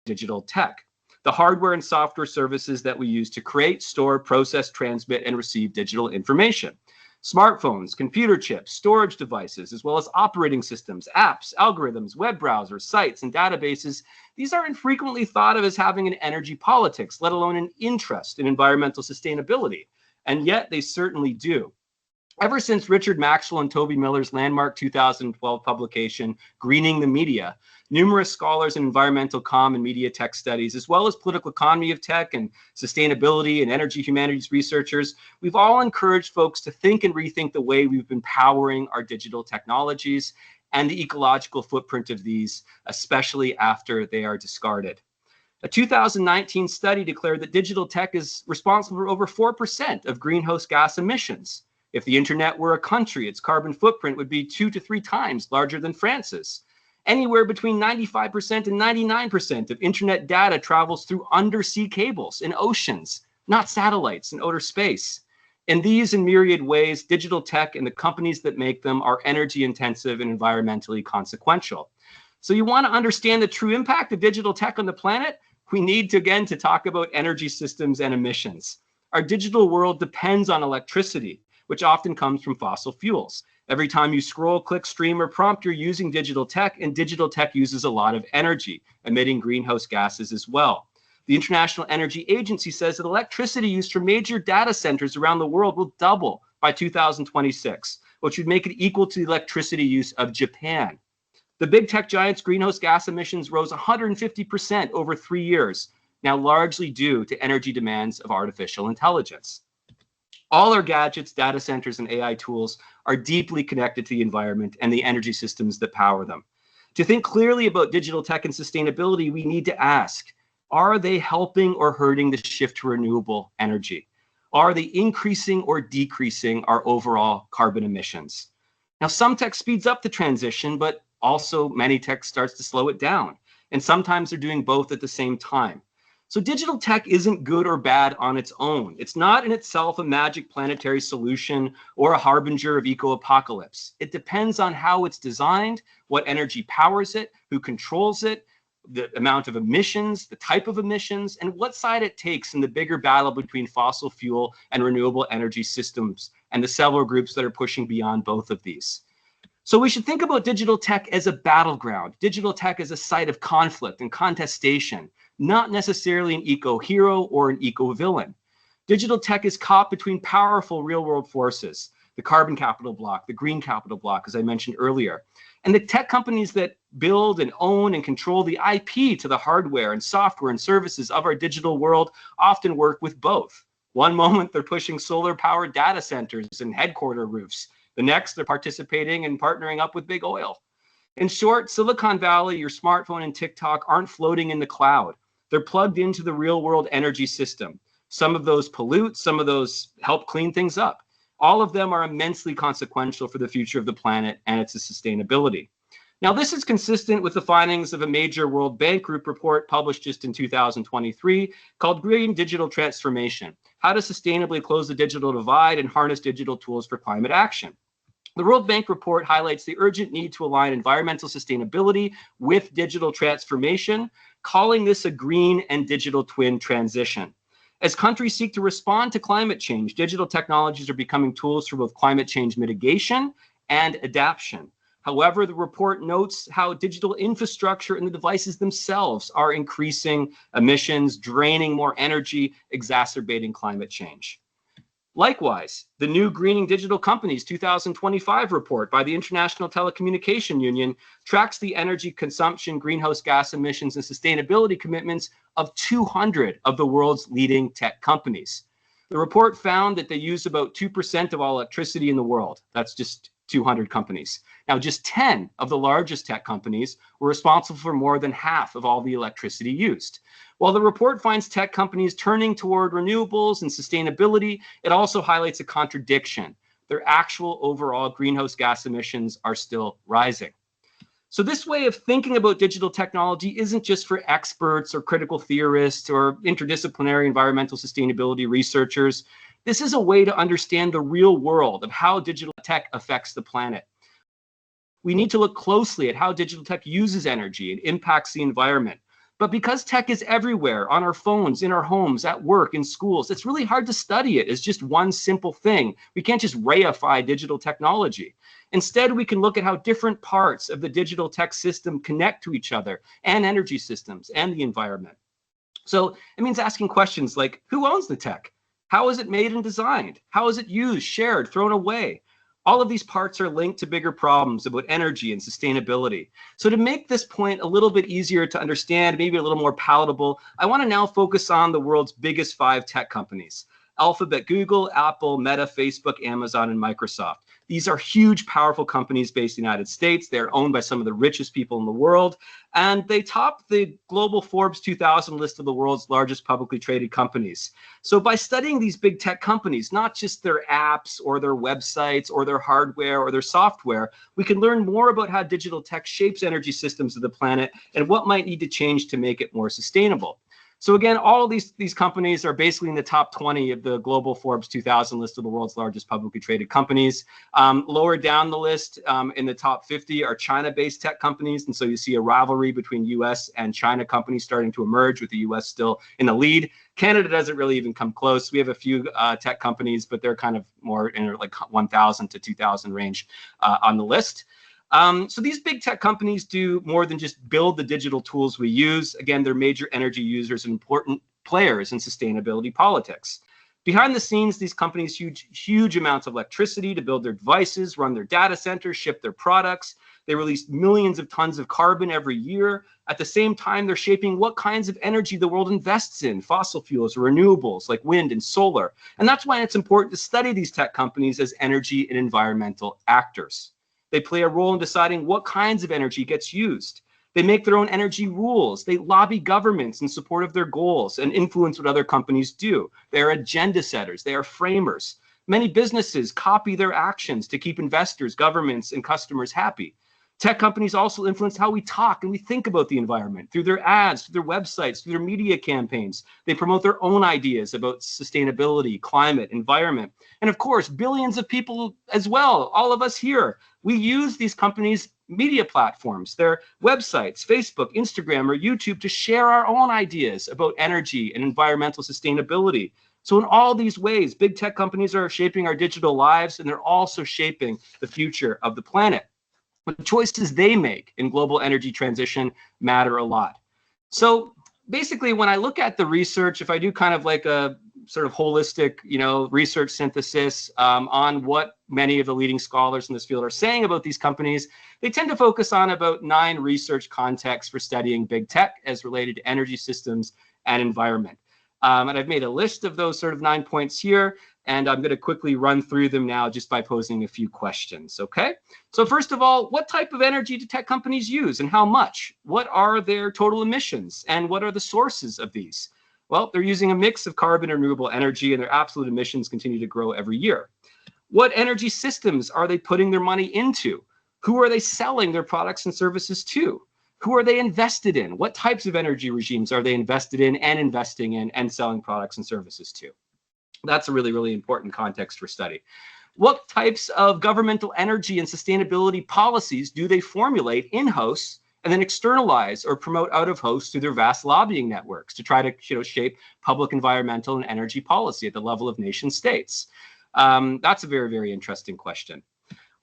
digital tech, the hardware and software services that we use to create, store, process, transmit, and receive digital information. Smartphones, computer chips, storage devices, as well as operating systems, apps, algorithms, web browsers, sites, and databases, these are infrequently thought of as having an energy politics, let alone an interest in environmental sustainability. And yet they certainly do. Ever since Richard Maxwell and Toby Miller's landmark 2012 publication, Greening the Media, numerous scholars in environmental comm and media tech studies, as well as political economy of tech and sustainability and energy humanities researchers, we've all encouraged folks to think and rethink the way we've been powering our digital technologies and the ecological footprint of these, especially after they are discarded. A 2019 study declared that digital tech is responsible for over 4% of greenhouse gas emissions. If the internet were a country, its carbon footprint would be 2 to 3 times larger than France's. Anywhere between 95% and 99% of internet data travels through undersea cables in oceans, not satellites in outer space. In these and myriad ways, digital tech and the companies that make them are energy intensive and environmentally consequential. So you want to understand the true impact of digital tech on the planet? We need to, again, to talk about energy systems and emissions. Our digital world depends on electricity, which often comes from fossil fuels. Every time you scroll, click, stream, or prompt, you're using digital tech, and digital tech uses a lot of energy, emitting greenhouse gases as well. The International Energy Agency says that electricity use from major data centers around the world will double by 2026, which would make it equal to the electricity use of Japan. The big tech giants' greenhouse gas emissions rose 150% over 3 years, now largely due to energy demands of artificial intelligence. All our gadgets, data centers, and AI tools are deeply connected to the environment and the energy systems that power them. To think clearly about digital tech and sustainability, we need to ask, are they helping or hurting the shift to renewable energy? Are they increasing or decreasing our overall carbon emissions? Now, some tech speeds up the transition, but also many tech starts to slow it down. And sometimes they're doing both at the same time. So digital tech isn't good or bad on its own. It's not in itself a magic planetary solution or a harbinger of eco-apocalypse. It depends on how it's designed, what energy powers it, who controls it, the amount of emissions, the type of emissions, and what side it takes in the bigger battle between fossil fuel and renewable energy systems, and the several groups that are pushing beyond both of these. So we should think about digital tech as a battleground, digital tech as a site of conflict and contestation, not necessarily an eco-hero or an eco-villain. Digital tech is caught between powerful real-world forces, the carbon capital block, the green capital block, as I mentioned earlier. And the tech companies that build and own and control the IP to the hardware and software and services of our digital world often work with both. One moment they're pushing solar-powered data centers and headquarter roofs. The next, they're participating and partnering up with big oil. In short, Silicon Valley, your smartphone and TikTok aren't floating in the cloud. They're plugged into the real world energy system. Some of those pollute, some of those help clean things up. All of them are immensely consequential for the future of the planet and its sustainability. Now, this is consistent with the findings of a major World Bank Group report published just in 2023 called Green Digital Transformation: How to Sustainably Close the Digital Divide and Harness Digital Tools for Climate Action. The World Bank report highlights the urgent need to align environmental sustainability with digital transformation, calling this a green and digital twin transition. As countries seek to respond to climate change, digital technologies are becoming tools for both climate change mitigation and adaptation. However, the report notes how digital infrastructure and the devices themselves are increasing emissions, draining more energy, exacerbating climate change. Likewise, the new Greening Digital Companies 2025 report by the International Telecommunication Union tracks the energy consumption, greenhouse gas emissions, and sustainability commitments of 200 of the world's leading tech companies. The report found that they use about 2% of all electricity in the world. That's just 200 companies. Now, just 10 of the largest tech companies were responsible for more than half of all the electricity used. While the report finds tech companies turning toward renewables and sustainability, it also highlights a contradiction. Their actual overall greenhouse gas emissions are still rising. So this way of thinking about digital technology isn't just for experts or critical theorists or interdisciplinary environmental sustainability researchers. This is a way to understand the real world of how digital tech affects the planet. We need to look closely at how digital tech uses energy and impacts the environment. But because tech is everywhere, on our phones, in our homes, at work, in schools, it's really hard to study it as just one simple thing. We can't just reify digital technology. Instead, we can look at how different parts of the digital tech system connect to each other and energy systems and the environment. So it means asking questions like, who owns the tech? How is it made and designed? How is it used, shared, thrown away? All of these parts are linked to bigger problems about energy and sustainability. So to make this point a little bit easier to understand, maybe a little more palatable, I want to now focus on the world's biggest 5 tech companies: Alphabet, Google, Apple, Meta, Facebook, Amazon, and Microsoft. These are huge, powerful companies based in the United States. They're owned by some of the richest people in the world, and they top the global Forbes 2000 list of the world's largest publicly traded companies. So by studying these big tech companies, not just their apps or their websites or their hardware or their software, we can learn more about how digital tech shapes energy systems of the planet and what might need to change to make it more sustainable. So again, all of these companies are basically in the top 20 of the global Forbes 2000 list of the world's largest publicly traded companies. Lower down the list, in the top 50 are China-based tech companies. And so you see a rivalry between US and China companies starting to emerge, with the US still in the lead. Canada doesn't really even come close. We have a few tech companies, but they're kind of more in like 1,000 to 2,000 range on the list. So these big tech companies do more than just build the digital tools we use. Again, they're major energy users and important players in sustainability politics. Behind the scenes, these companies use huge amounts of electricity to build their devices, run their data centers, ship their products. They release millions of tons of carbon every year. At the same time, they're shaping what kinds of energy the world invests in: fossil fuels or renewables like wind and solar. And that's why it's important to study these tech companies as energy and environmental actors. They play a role in deciding what kinds of energy gets used. They make their own energy rules. They lobby governments in support of their goals and influence what other companies do. They are agenda setters. They are framers. Many businesses copy their actions to keep investors, governments, and customers happy. Tech companies also influence how we talk and we think about the environment through their ads, through their websites, through their media campaigns. They promote their own ideas about sustainability, climate, environment. And of course, billions of people as well, all of us here, we use these companies' media platforms, their websites, Facebook, Instagram, or YouTube to share our own ideas about energy and environmental sustainability. So in all these ways, big tech companies are shaping our digital lives, and they're also shaping the future of the planet. But the choices they make in global energy transition matter a lot. So basically, when I look at the research, if I do kind of like a sort of holistic, research synthesis on what many of the leading scholars in this field are saying about these companies, they tend to focus on about 9 research contexts for studying big tech as related to energy systems and environment. And I've made a list of those sort of 9 points here, and I'm going to quickly run through them now just by posing a few questions, okay? So first of all, what type of energy do tech companies use and how much? What are their total emissions and what are the sources of these? Well, they're using a mix of carbon and renewable energy, and their absolute emissions continue to grow every year. What energy systems are they putting their money into? Who are they selling their products and services to? Who are they invested in? What types of energy regimes are they invested in and investing in and selling products and services to? That's a really, really important context for study. What types of governmental energy and sustainability policies do they formulate in-house and then externalize or promote out of house through their vast lobbying networks to try to shape public environmental and energy policy at the level of nation states? That's a very, very interesting question.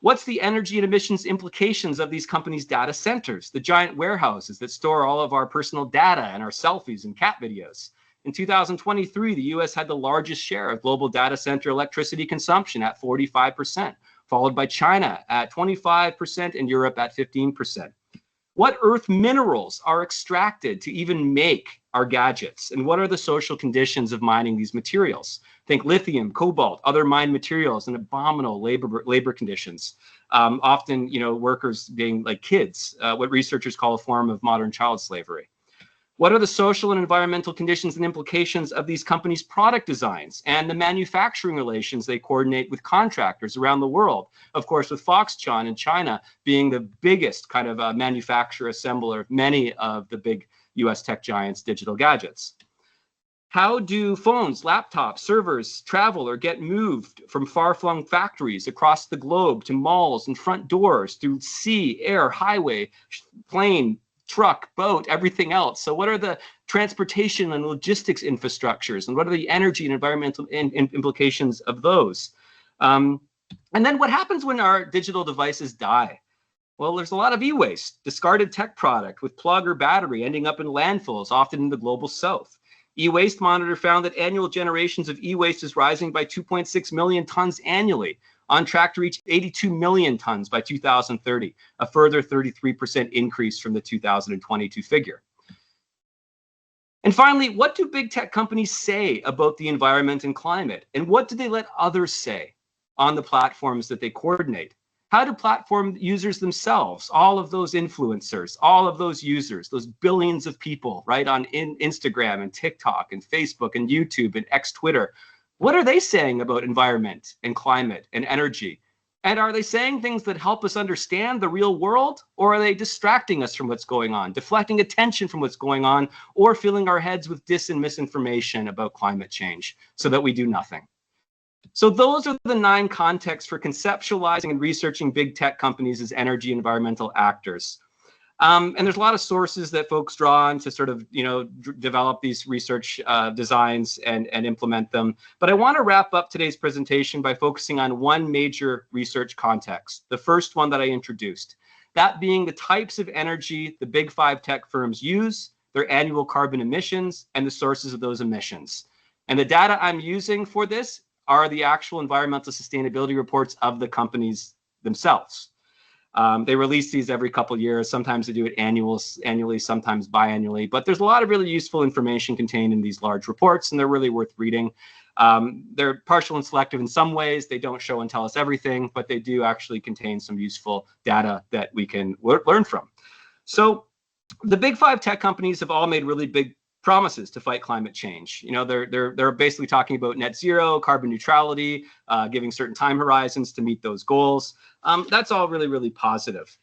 What's the energy and emissions implications of these companies' data centers, the giant warehouses that store all of our personal data and our selfies and cat videos? In 2023, the US had the largest share of global data center electricity consumption at 45%, followed by China at 25% and Europe at 15%. What earth minerals are extracted to even make our gadgets? And what are the social conditions of mining these materials? Think lithium, cobalt, other mined materials, and abominable labor conditions. Often, workers being like kids, what researchers call a form of modern child slavery. What are the social and environmental conditions and implications of these companies' product designs and the manufacturing relations they coordinate with contractors around the world? Of course, with Foxconn in China being the biggest kind of manufacturer, assembler of many of the big US tech giants' digital gadgets. How do phones, laptops, servers travel or get moved from far-flung factories across the globe to malls and front doors through sea, air, highway, plane, truck, boat, everything else? So what are the transportation and logistics infrastructures, and what are the energy and environmental implications of those? And then what happens when our digital devices die? Well, there's a lot of e-waste, discarded tech product with plug or battery ending up in landfills, often in the global south. E-Waste Monitor found that annual generations of e-waste is rising by 2.6 million tons annually, on track to reach 82 million tons by 2030, a further 33% increase from the 2022 figure. And finally, what do big tech companies say about the environment and climate? And what do they let others say on the platforms that they coordinate? How do platform users themselves, all of those influencers, all of those users, those billions of people, right, on Instagram and TikTok and Facebook and YouTube and X Twitter, what are they saying about environment and climate and energy? And are they saying things that help us understand the real world, or are they distracting us from what's going on, deflecting attention from what's going on, or filling our heads with dis and misinformation about climate change so that we do nothing? So those are the 9 contexts for conceptualizing and researching big tech companies as energy and environmental actors. And there's a lot of sources that folks draw on to sort of, develop these research designs and implement them. But I want to wrap up today's presentation by focusing on one major research context, the first one that I introduced, that being the types of energy the big 5 tech firms use, their annual carbon emissions, and the sources of those emissions. And the data I'm using for this are the actual environmental sustainability reports of the companies themselves. They release these every couple of years. Sometimes they do it annually, sometimes biannually. But there's a lot of really useful information contained in these large reports, and they're really worth reading. They're partial and selective in some ways. They don't show and tell us everything, but they do actually contain some useful data that we can learn from. So the big 5 tech companies have all made really big promises to fight climate change. They're basically talking about net zero, carbon neutrality, giving certain time horizons to meet those goals. That's all really, really positive.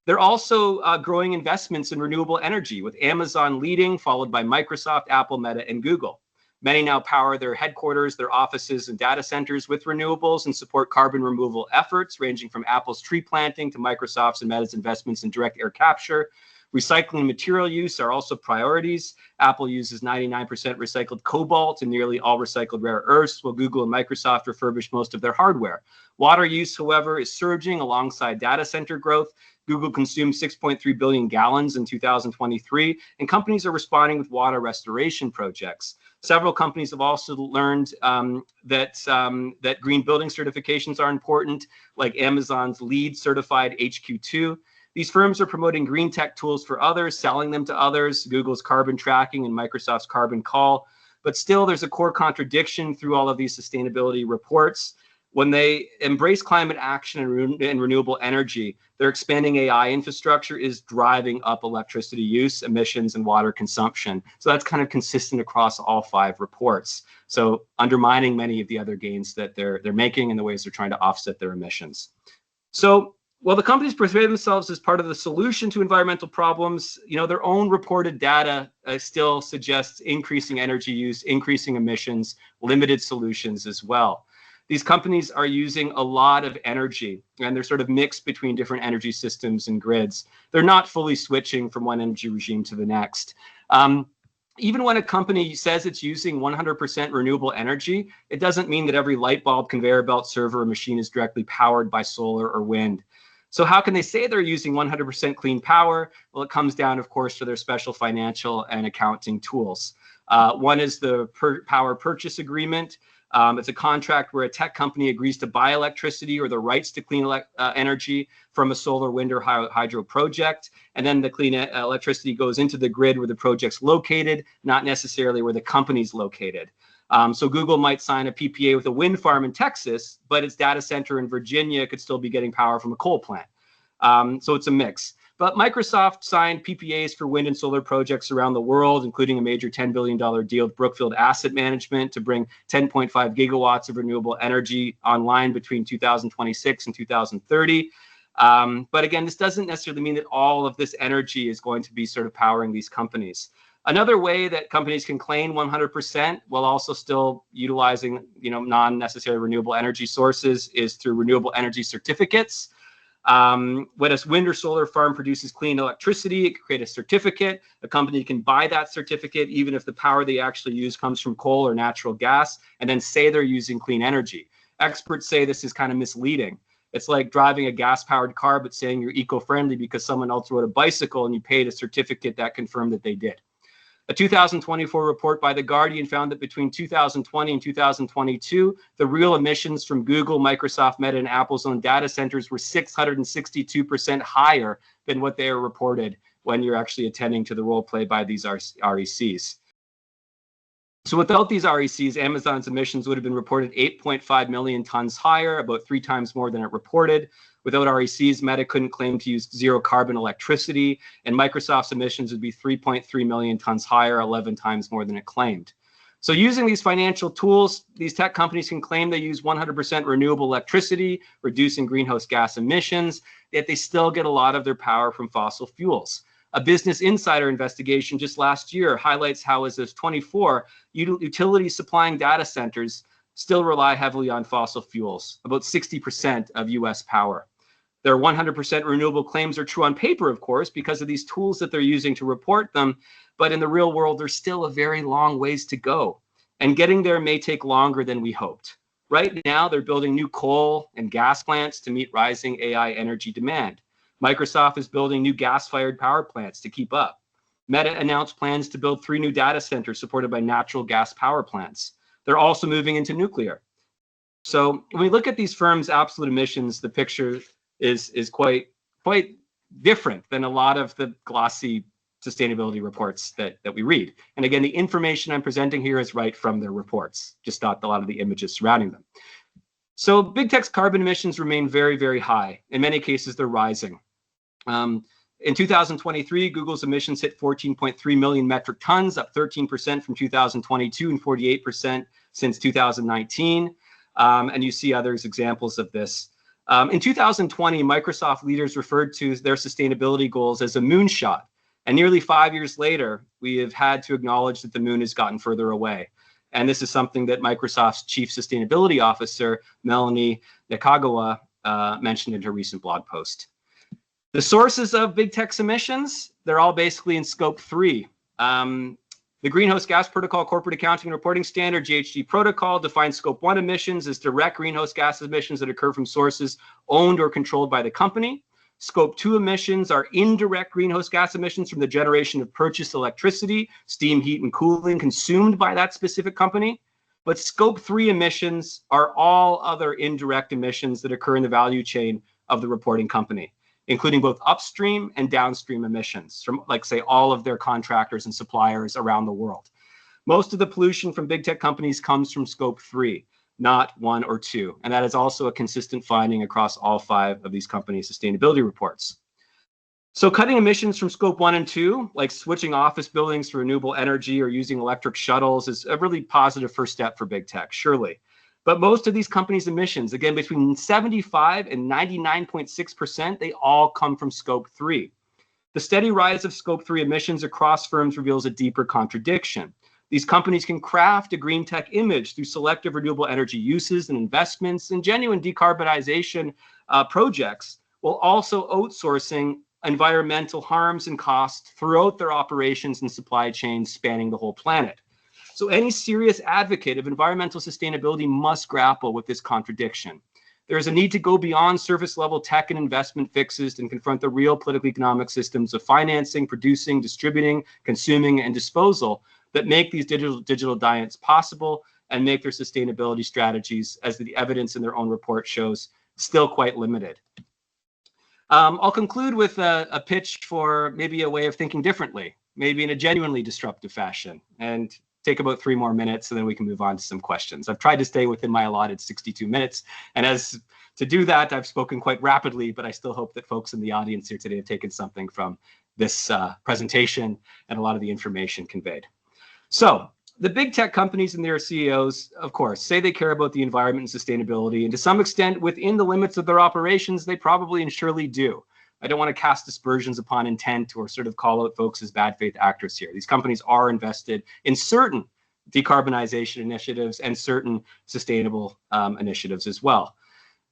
There are also growing investments in renewable energy, with Amazon leading, followed by Microsoft, Apple, Meta, and Google. Many now power their headquarters, their offices, and data centers with renewables and support carbon removal efforts, ranging from Apple's tree planting to Microsoft's and Meta's investments in direct air capture. Recycling material use are also priorities. Apple uses 99% recycled cobalt and nearly all recycled rare earths, while Google and Microsoft refurbish most of their hardware. Water use, however, is surging alongside data center growth. Google consumed 6.3 billion gallons in 2023, and companies are responding with water restoration projects. Several companies have also learned that green building certifications are important, like Amazon's LEED certified HQ2. These firms are promoting green tech tools for others, selling them to others, Google's carbon tracking and Microsoft's carbon call. But still, there's a core contradiction through all of these sustainability reports. When they embrace climate action and renewable energy, their expanding AI infrastructure is driving up electricity use, emissions, and water consumption. So that's kind of consistent across all 5 reports. So undermining many of the other gains that they're making and the ways they're trying to offset their emissions. So while the companies portray themselves as part of the solution to environmental problems, their own reported data still suggests increasing energy use, increasing emissions, limited solutions as well. These companies are using a lot of energy, and they're sort of mixed between different energy systems and grids. They're not fully switching from one energy regime to the next. Even when a company says it's using 100% renewable energy, it doesn't mean that every light bulb, conveyor belt, server, or machine is directly powered by solar or wind. So how can they say they're using 100% clean power? Well, it comes down, of course, to their special financial and accounting tools. One is the power purchase agreement. It's a contract where a tech company agrees to buy electricity or the rights to clean energy from a solar, wind, or hydro project. And then the clean electricity goes into the grid where the project's located, not necessarily where the company's located. So Google might sign a PPA with a wind farm in Texas, but its data center in Virginia could still be getting power from a coal plant. So it's a mix. But Microsoft signed PPAs for wind and solar projects around the world, including a major $10 billion deal with Brookfield Asset Management to bring 10.5 gigawatts of renewable energy online between 2026 and 2030. But again, this doesn't necessarily mean that all of this energy is going to be sort of powering these companies. Another way that companies can claim 100% while also still utilizing, non-necessary renewable energy sources is through renewable energy certificates. When a wind or solar farm produces clean electricity, it can create a certificate. A company can buy that certificate, even if the power they actually use comes from coal or natural gas, and then say they're using clean energy. Experts say this is kind of misleading. It's like driving a gas-powered car, but saying you're eco-friendly because someone else rode a bicycle and you paid a certificate that confirmed that they did. A 2024 report by The Guardian found that between 2020 and 2022, the real emissions from Google, Microsoft, Meta, and Apple's own data centers were 662% higher than what they are reported when you're actually attending to the role played by these RECs. So without these RECs, Amazon's emissions would have been reported 8.5 million tons higher, about 3 times more than it reported. Without RECs, Meta couldn't claim to use zero carbon electricity, and Microsoft's emissions would be 3.3 million tons higher, 11 times more than it claimed. So using these financial tools, these tech companies can claim they use 100% renewable electricity, reducing greenhouse gas emissions, yet they still get a lot of their power from fossil fuels. A Business Insider investigation just last year highlights how, as of 24, utilities supplying data centers still rely heavily on fossil fuels, about 60% of US power. Their 100% renewable claims are true on paper, of course, because of these tools that they're using to report them. But in the real world, there's still a very long ways to go. And getting there may take longer than we hoped. Right now, they're building new coal and gas plants to meet rising AI energy demand. Microsoft is building new gas-fired power plants to keep up. Meta announced plans to build 3 new data centers supported by natural gas power plants. They're also moving into nuclear. So when we look at these firms' absolute emissions, the picture is quite different than a lot of the glossy sustainability reports that we read. And again, the information I'm presenting here is right from their reports, just not a lot of the images surrounding them. So big tech's carbon emissions remain very, very high. In many cases, they're rising. In 2023, Google's emissions hit 14.3 million metric tons, up 13% from 2022 and 48% since 2019. And you see others examples of this. In 2020, Microsoft leaders referred to their sustainability goals as a moonshot. And nearly 5 years later, we have had to acknowledge that the moon has gotten further away. And this is something that Microsoft's Chief Sustainability Officer, Melanie Nakagawa, mentioned in her recent blog post. The sources of big tech's emissions, they're all basically in scope 3. The Greenhouse Gas Protocol Corporate Accounting and Reporting Standard, GHG Protocol, defines scope 1 emissions as direct greenhouse gas emissions that occur from sources owned or controlled by the company. Scope 2 emissions are indirect greenhouse gas emissions from the generation of purchased electricity, steam, heat, and cooling consumed by that specific company. But scope 3 emissions are all other indirect emissions that occur in the value chain of the reporting company, including both upstream and downstream emissions from, like, say, all of their contractors and suppliers around the world. Most of the pollution from big tech companies comes from scope 3, not 1 or 2. And that is also a consistent finding across all 5 of these companies' sustainability reports. So cutting emissions from scope 1 and 2, like switching office buildings to renewable energy or using electric shuttles, is a really positive first step for big tech, surely. But most of these companies' emissions, again, between 75 and 99.6%, they all come from scope 3. The steady rise of scope 3 emissions across firms reveals a deeper contradiction. These companies can craft a green tech image through selective renewable energy uses and investments and genuine decarbonization projects, while also outsourcing environmental harms and costs throughout their operations and supply chains spanning the whole planet. So any serious advocate of environmental sustainability must grapple with this contradiction. There is a need to go beyond surface level tech and investment fixes and confront the real political economic systems of financing, producing, distributing, consuming, and disposal that make these digital giants possible and make their sustainability strategies, as the evidence in their own report shows, still quite limited. I'll conclude with a pitch for maybe a way of thinking differently, maybe in a genuinely disruptive fashion, and take about 3 more minutes, and then we can move on to some questions. I've tried to stay within my allotted 62 minutes, and as to do that, I've spoken quite rapidly, but I still hope that folks in the audience here today have taken something from this presentation and a lot of the information conveyed. So the big tech companies and their CEOs, of course, say they care about the environment and sustainability, and to some extent, within the limits of their operations, they probably and surely do. I don't want to cast aspersions upon intent or sort of call out folks as bad faith actors here. These companies are invested in certain decarbonization initiatives and certain sustainable initiatives as well.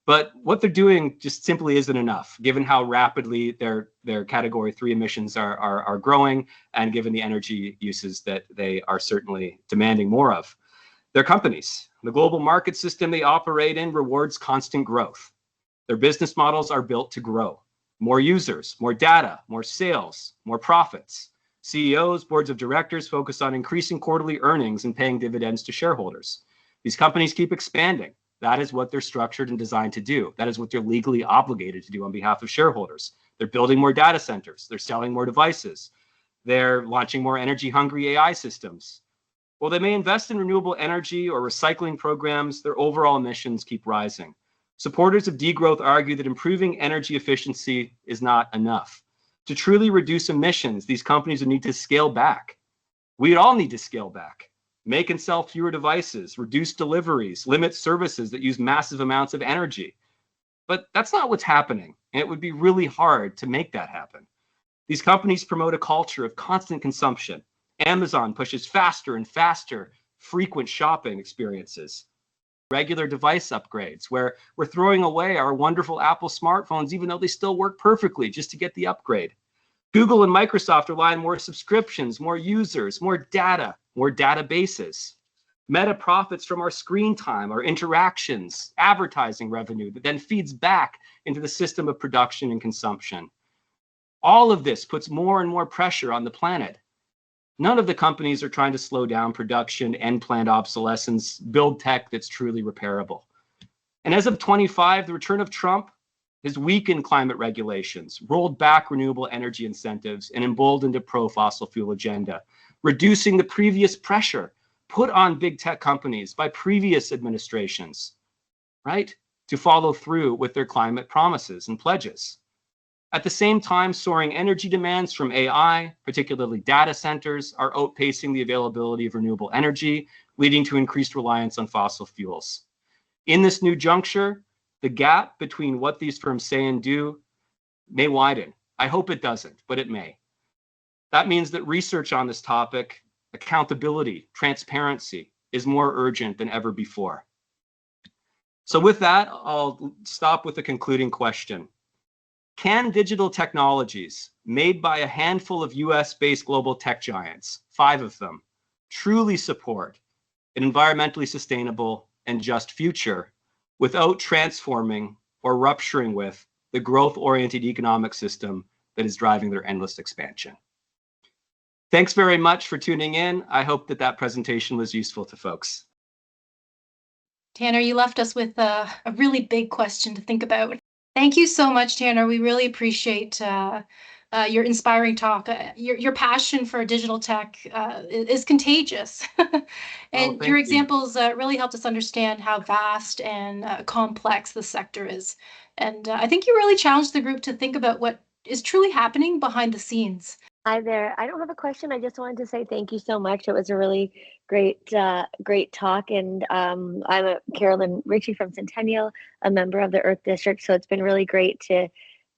But what they're doing just simply isn't enough, given how rapidly their category 3 emissions are growing, and given the energy uses that they are certainly demanding more of. Their companies, the global market system they operate in, rewards constant growth. Their business models are built to grow. More users, more data, more sales, more profits. CEOs, boards of directors focus on increasing quarterly earnings and paying dividends to shareholders. These companies keep expanding. That is what they're structured and designed to do. That is what they're legally obligated to do on behalf of shareholders. They're building more data centers. They're selling more devices. They're launching more energy-hungry AI systems. While they may invest in renewable energy or recycling programs, their overall emissions keep rising. Supporters of degrowth argue that improving energy efficiency is not enough. To truly reduce emissions, these companies would need to scale back. We all need to scale back. Make and sell fewer devices, reduce deliveries, limit services that use massive amounts of energy. But that's not what's happening, and it would be really hard to make that happen. These companies promote a culture of constant consumption. Amazon pushes faster and faster, frequent shopping experiences. Regular device upgrades, where we're throwing away our wonderful Apple smartphones, even though they still work perfectly, just to get the upgrade. Google and Microsoft rely on more subscriptions, more users, more data, more databases. Meta profits from our screen time, our interactions, advertising revenue that then feeds back into the system of production and consumption. All of this puts more and more pressure on the planet. None of the companies are trying to slow down production, end planned obsolescence, build tech that's truly repairable. And as of 25, the return of Trump has weakened climate regulations, rolled back renewable energy incentives, and emboldened a pro-fossil fuel agenda, reducing the previous pressure put on big tech companies by previous administrations, right, to follow through with their climate promises and pledges. At the same time, soaring energy demands from AI, particularly data centers, are outpacing the availability of renewable energy, leading to increased reliance on fossil fuels. In this new juncture, the gap between what these firms say and do may widen. I hope it doesn't, but it may. That means that research on this topic, accountability, transparency, is more urgent than ever before. So with that, I'll stop with a concluding question. Can digital technologies made by a handful of US-based global tech giants, 5 of them, truly support an environmentally sustainable and just future without transforming or rupturing with the growth-oriented economic system that is driving their endless expansion? Thanks very much for tuning in. I hope that presentation was useful to folks. Tanner, you left us with a really big question to think about. Thank you so much, Tanner. We really appreciate your inspiring talk. Your passion for digital tech is contagious. And your examples really helped us understand how vast and complex the sector is. And I think you really challenged the group to think about what is truly happening behind the scenes. Hi there. I don't have a question. I just wanted to say thank you so much. It was a really great talk. And I'm Carolyn Ritchie from Centennial, a member of the Earth District. So it's been really great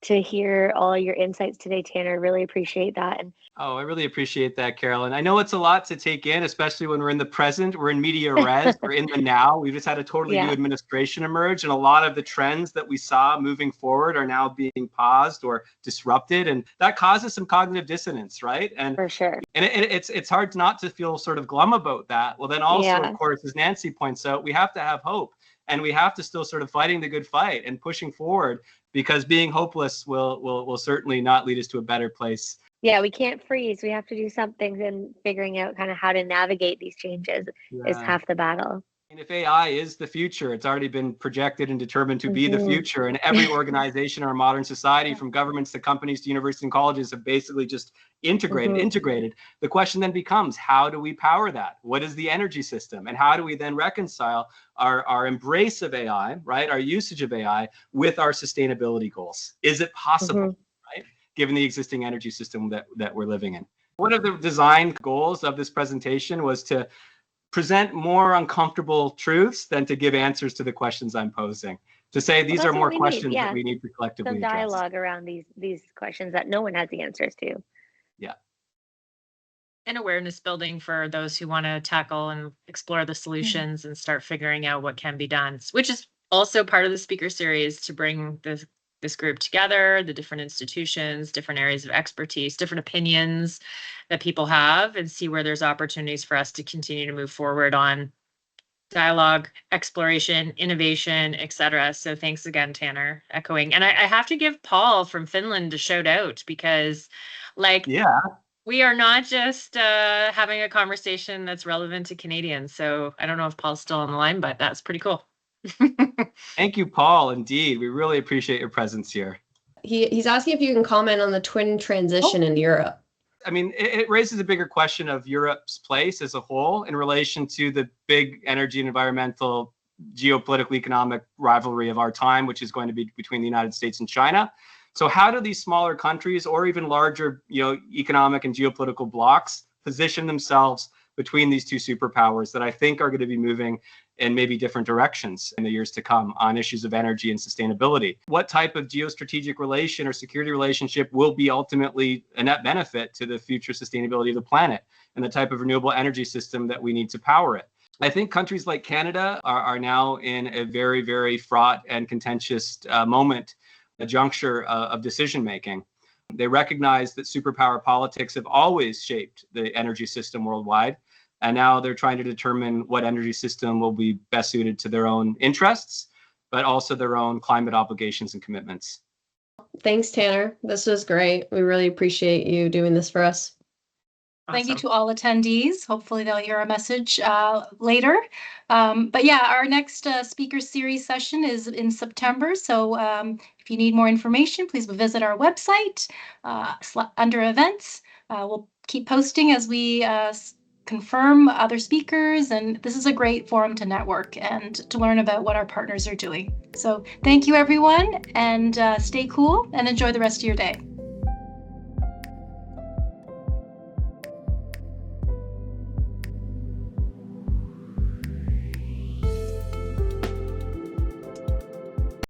to hear all your insights today, Tanner. Really appreciate that. And I really appreciate that, Carolyn. I know it's a lot to take in, especially when we're in the present. We're in media res, we're in the now. We've just had a totally new administration emerge, and a lot of the trends that we saw moving forward are now being paused or disrupted, and that causes some cognitive dissonance, right? And for sure. And it's hard not to feel sort of glum about that. Well, then also, of course, as Nancy points out, we have to have hope, and we have to still sort of fighting the good fight and pushing forward, because being hopeless will certainly not lead us to a better place. Yeah, we can't freeze. We have to do something, and figuring out kind of how to navigate these changes is half the battle. And if AI is the future, it's already been projected and determined to be the future. And every organization in our modern society, from governments to companies to universities and colleges, have basically just integrated. The question then becomes, how do we power that? What is the energy system? And how do we then reconcile our embrace of AI, right? Our usage of AI with our sustainability goals? Is it possible, right? Given the existing energy system that we're living in. One of the design goals of this presentation was to present more uncomfortable truths than to give answers to the questions I'm posing. To say these are more questions that we need to collectively address. Some dialogue around these questions that no one has the answers to. Yeah. And awareness building for those who want to tackle and explore the solutions and start figuring out what can be done, which is also part of the speaker series, to bring this group together, the different institutions, different areas of expertise, different opinions that people have, and see where there's opportunities for us to continue to move forward on dialogue, exploration, innovation, etc. So thanks again, Tanner, echoing. And I have to give Paul from Finland a shout out, because we are not just having a conversation that's relevant to Canadians. So I don't know if Paul's still on the line, but that's pretty cool. Thank you, Paul. Indeed, we really appreciate your presence here. He's asking if you can comment on the twin transition in Europe. I mean, it raises a bigger question of Europe's place as a whole in relation to the big energy and environmental, geopolitical, economic rivalry of our time, which is going to be between the United States and China. So how do these smaller countries, or even larger, economic and geopolitical blocs, position themselves between these two superpowers that I think are going to be moving in maybe different directions in the years to come on issues of energy and sustainability? What type of geostrategic relation or security relationship will be ultimately a net benefit to the future sustainability of the planet and the type of renewable energy system that we need to power it? I think countries like Canada are now in a very, very fraught and contentious moment, a juncture of decision making. They recognize that superpower politics have always shaped the energy system worldwide. And now they're trying to determine what energy system will be best suited to their own interests, but also their own climate obligations and commitments. Thanks, Tanner. This was great. We really appreciate you doing this for us. Awesome. Thank you to all attendees. Hopefully they'll hear our message later. But yeah, our next speaker series session is in September. So if you need more information, please visit our website under events. We'll keep posting as we confirm other speakers, and this is a great forum to network and to learn about what our partners are doing. So thank you, everyone, and stay cool and enjoy the rest of your day.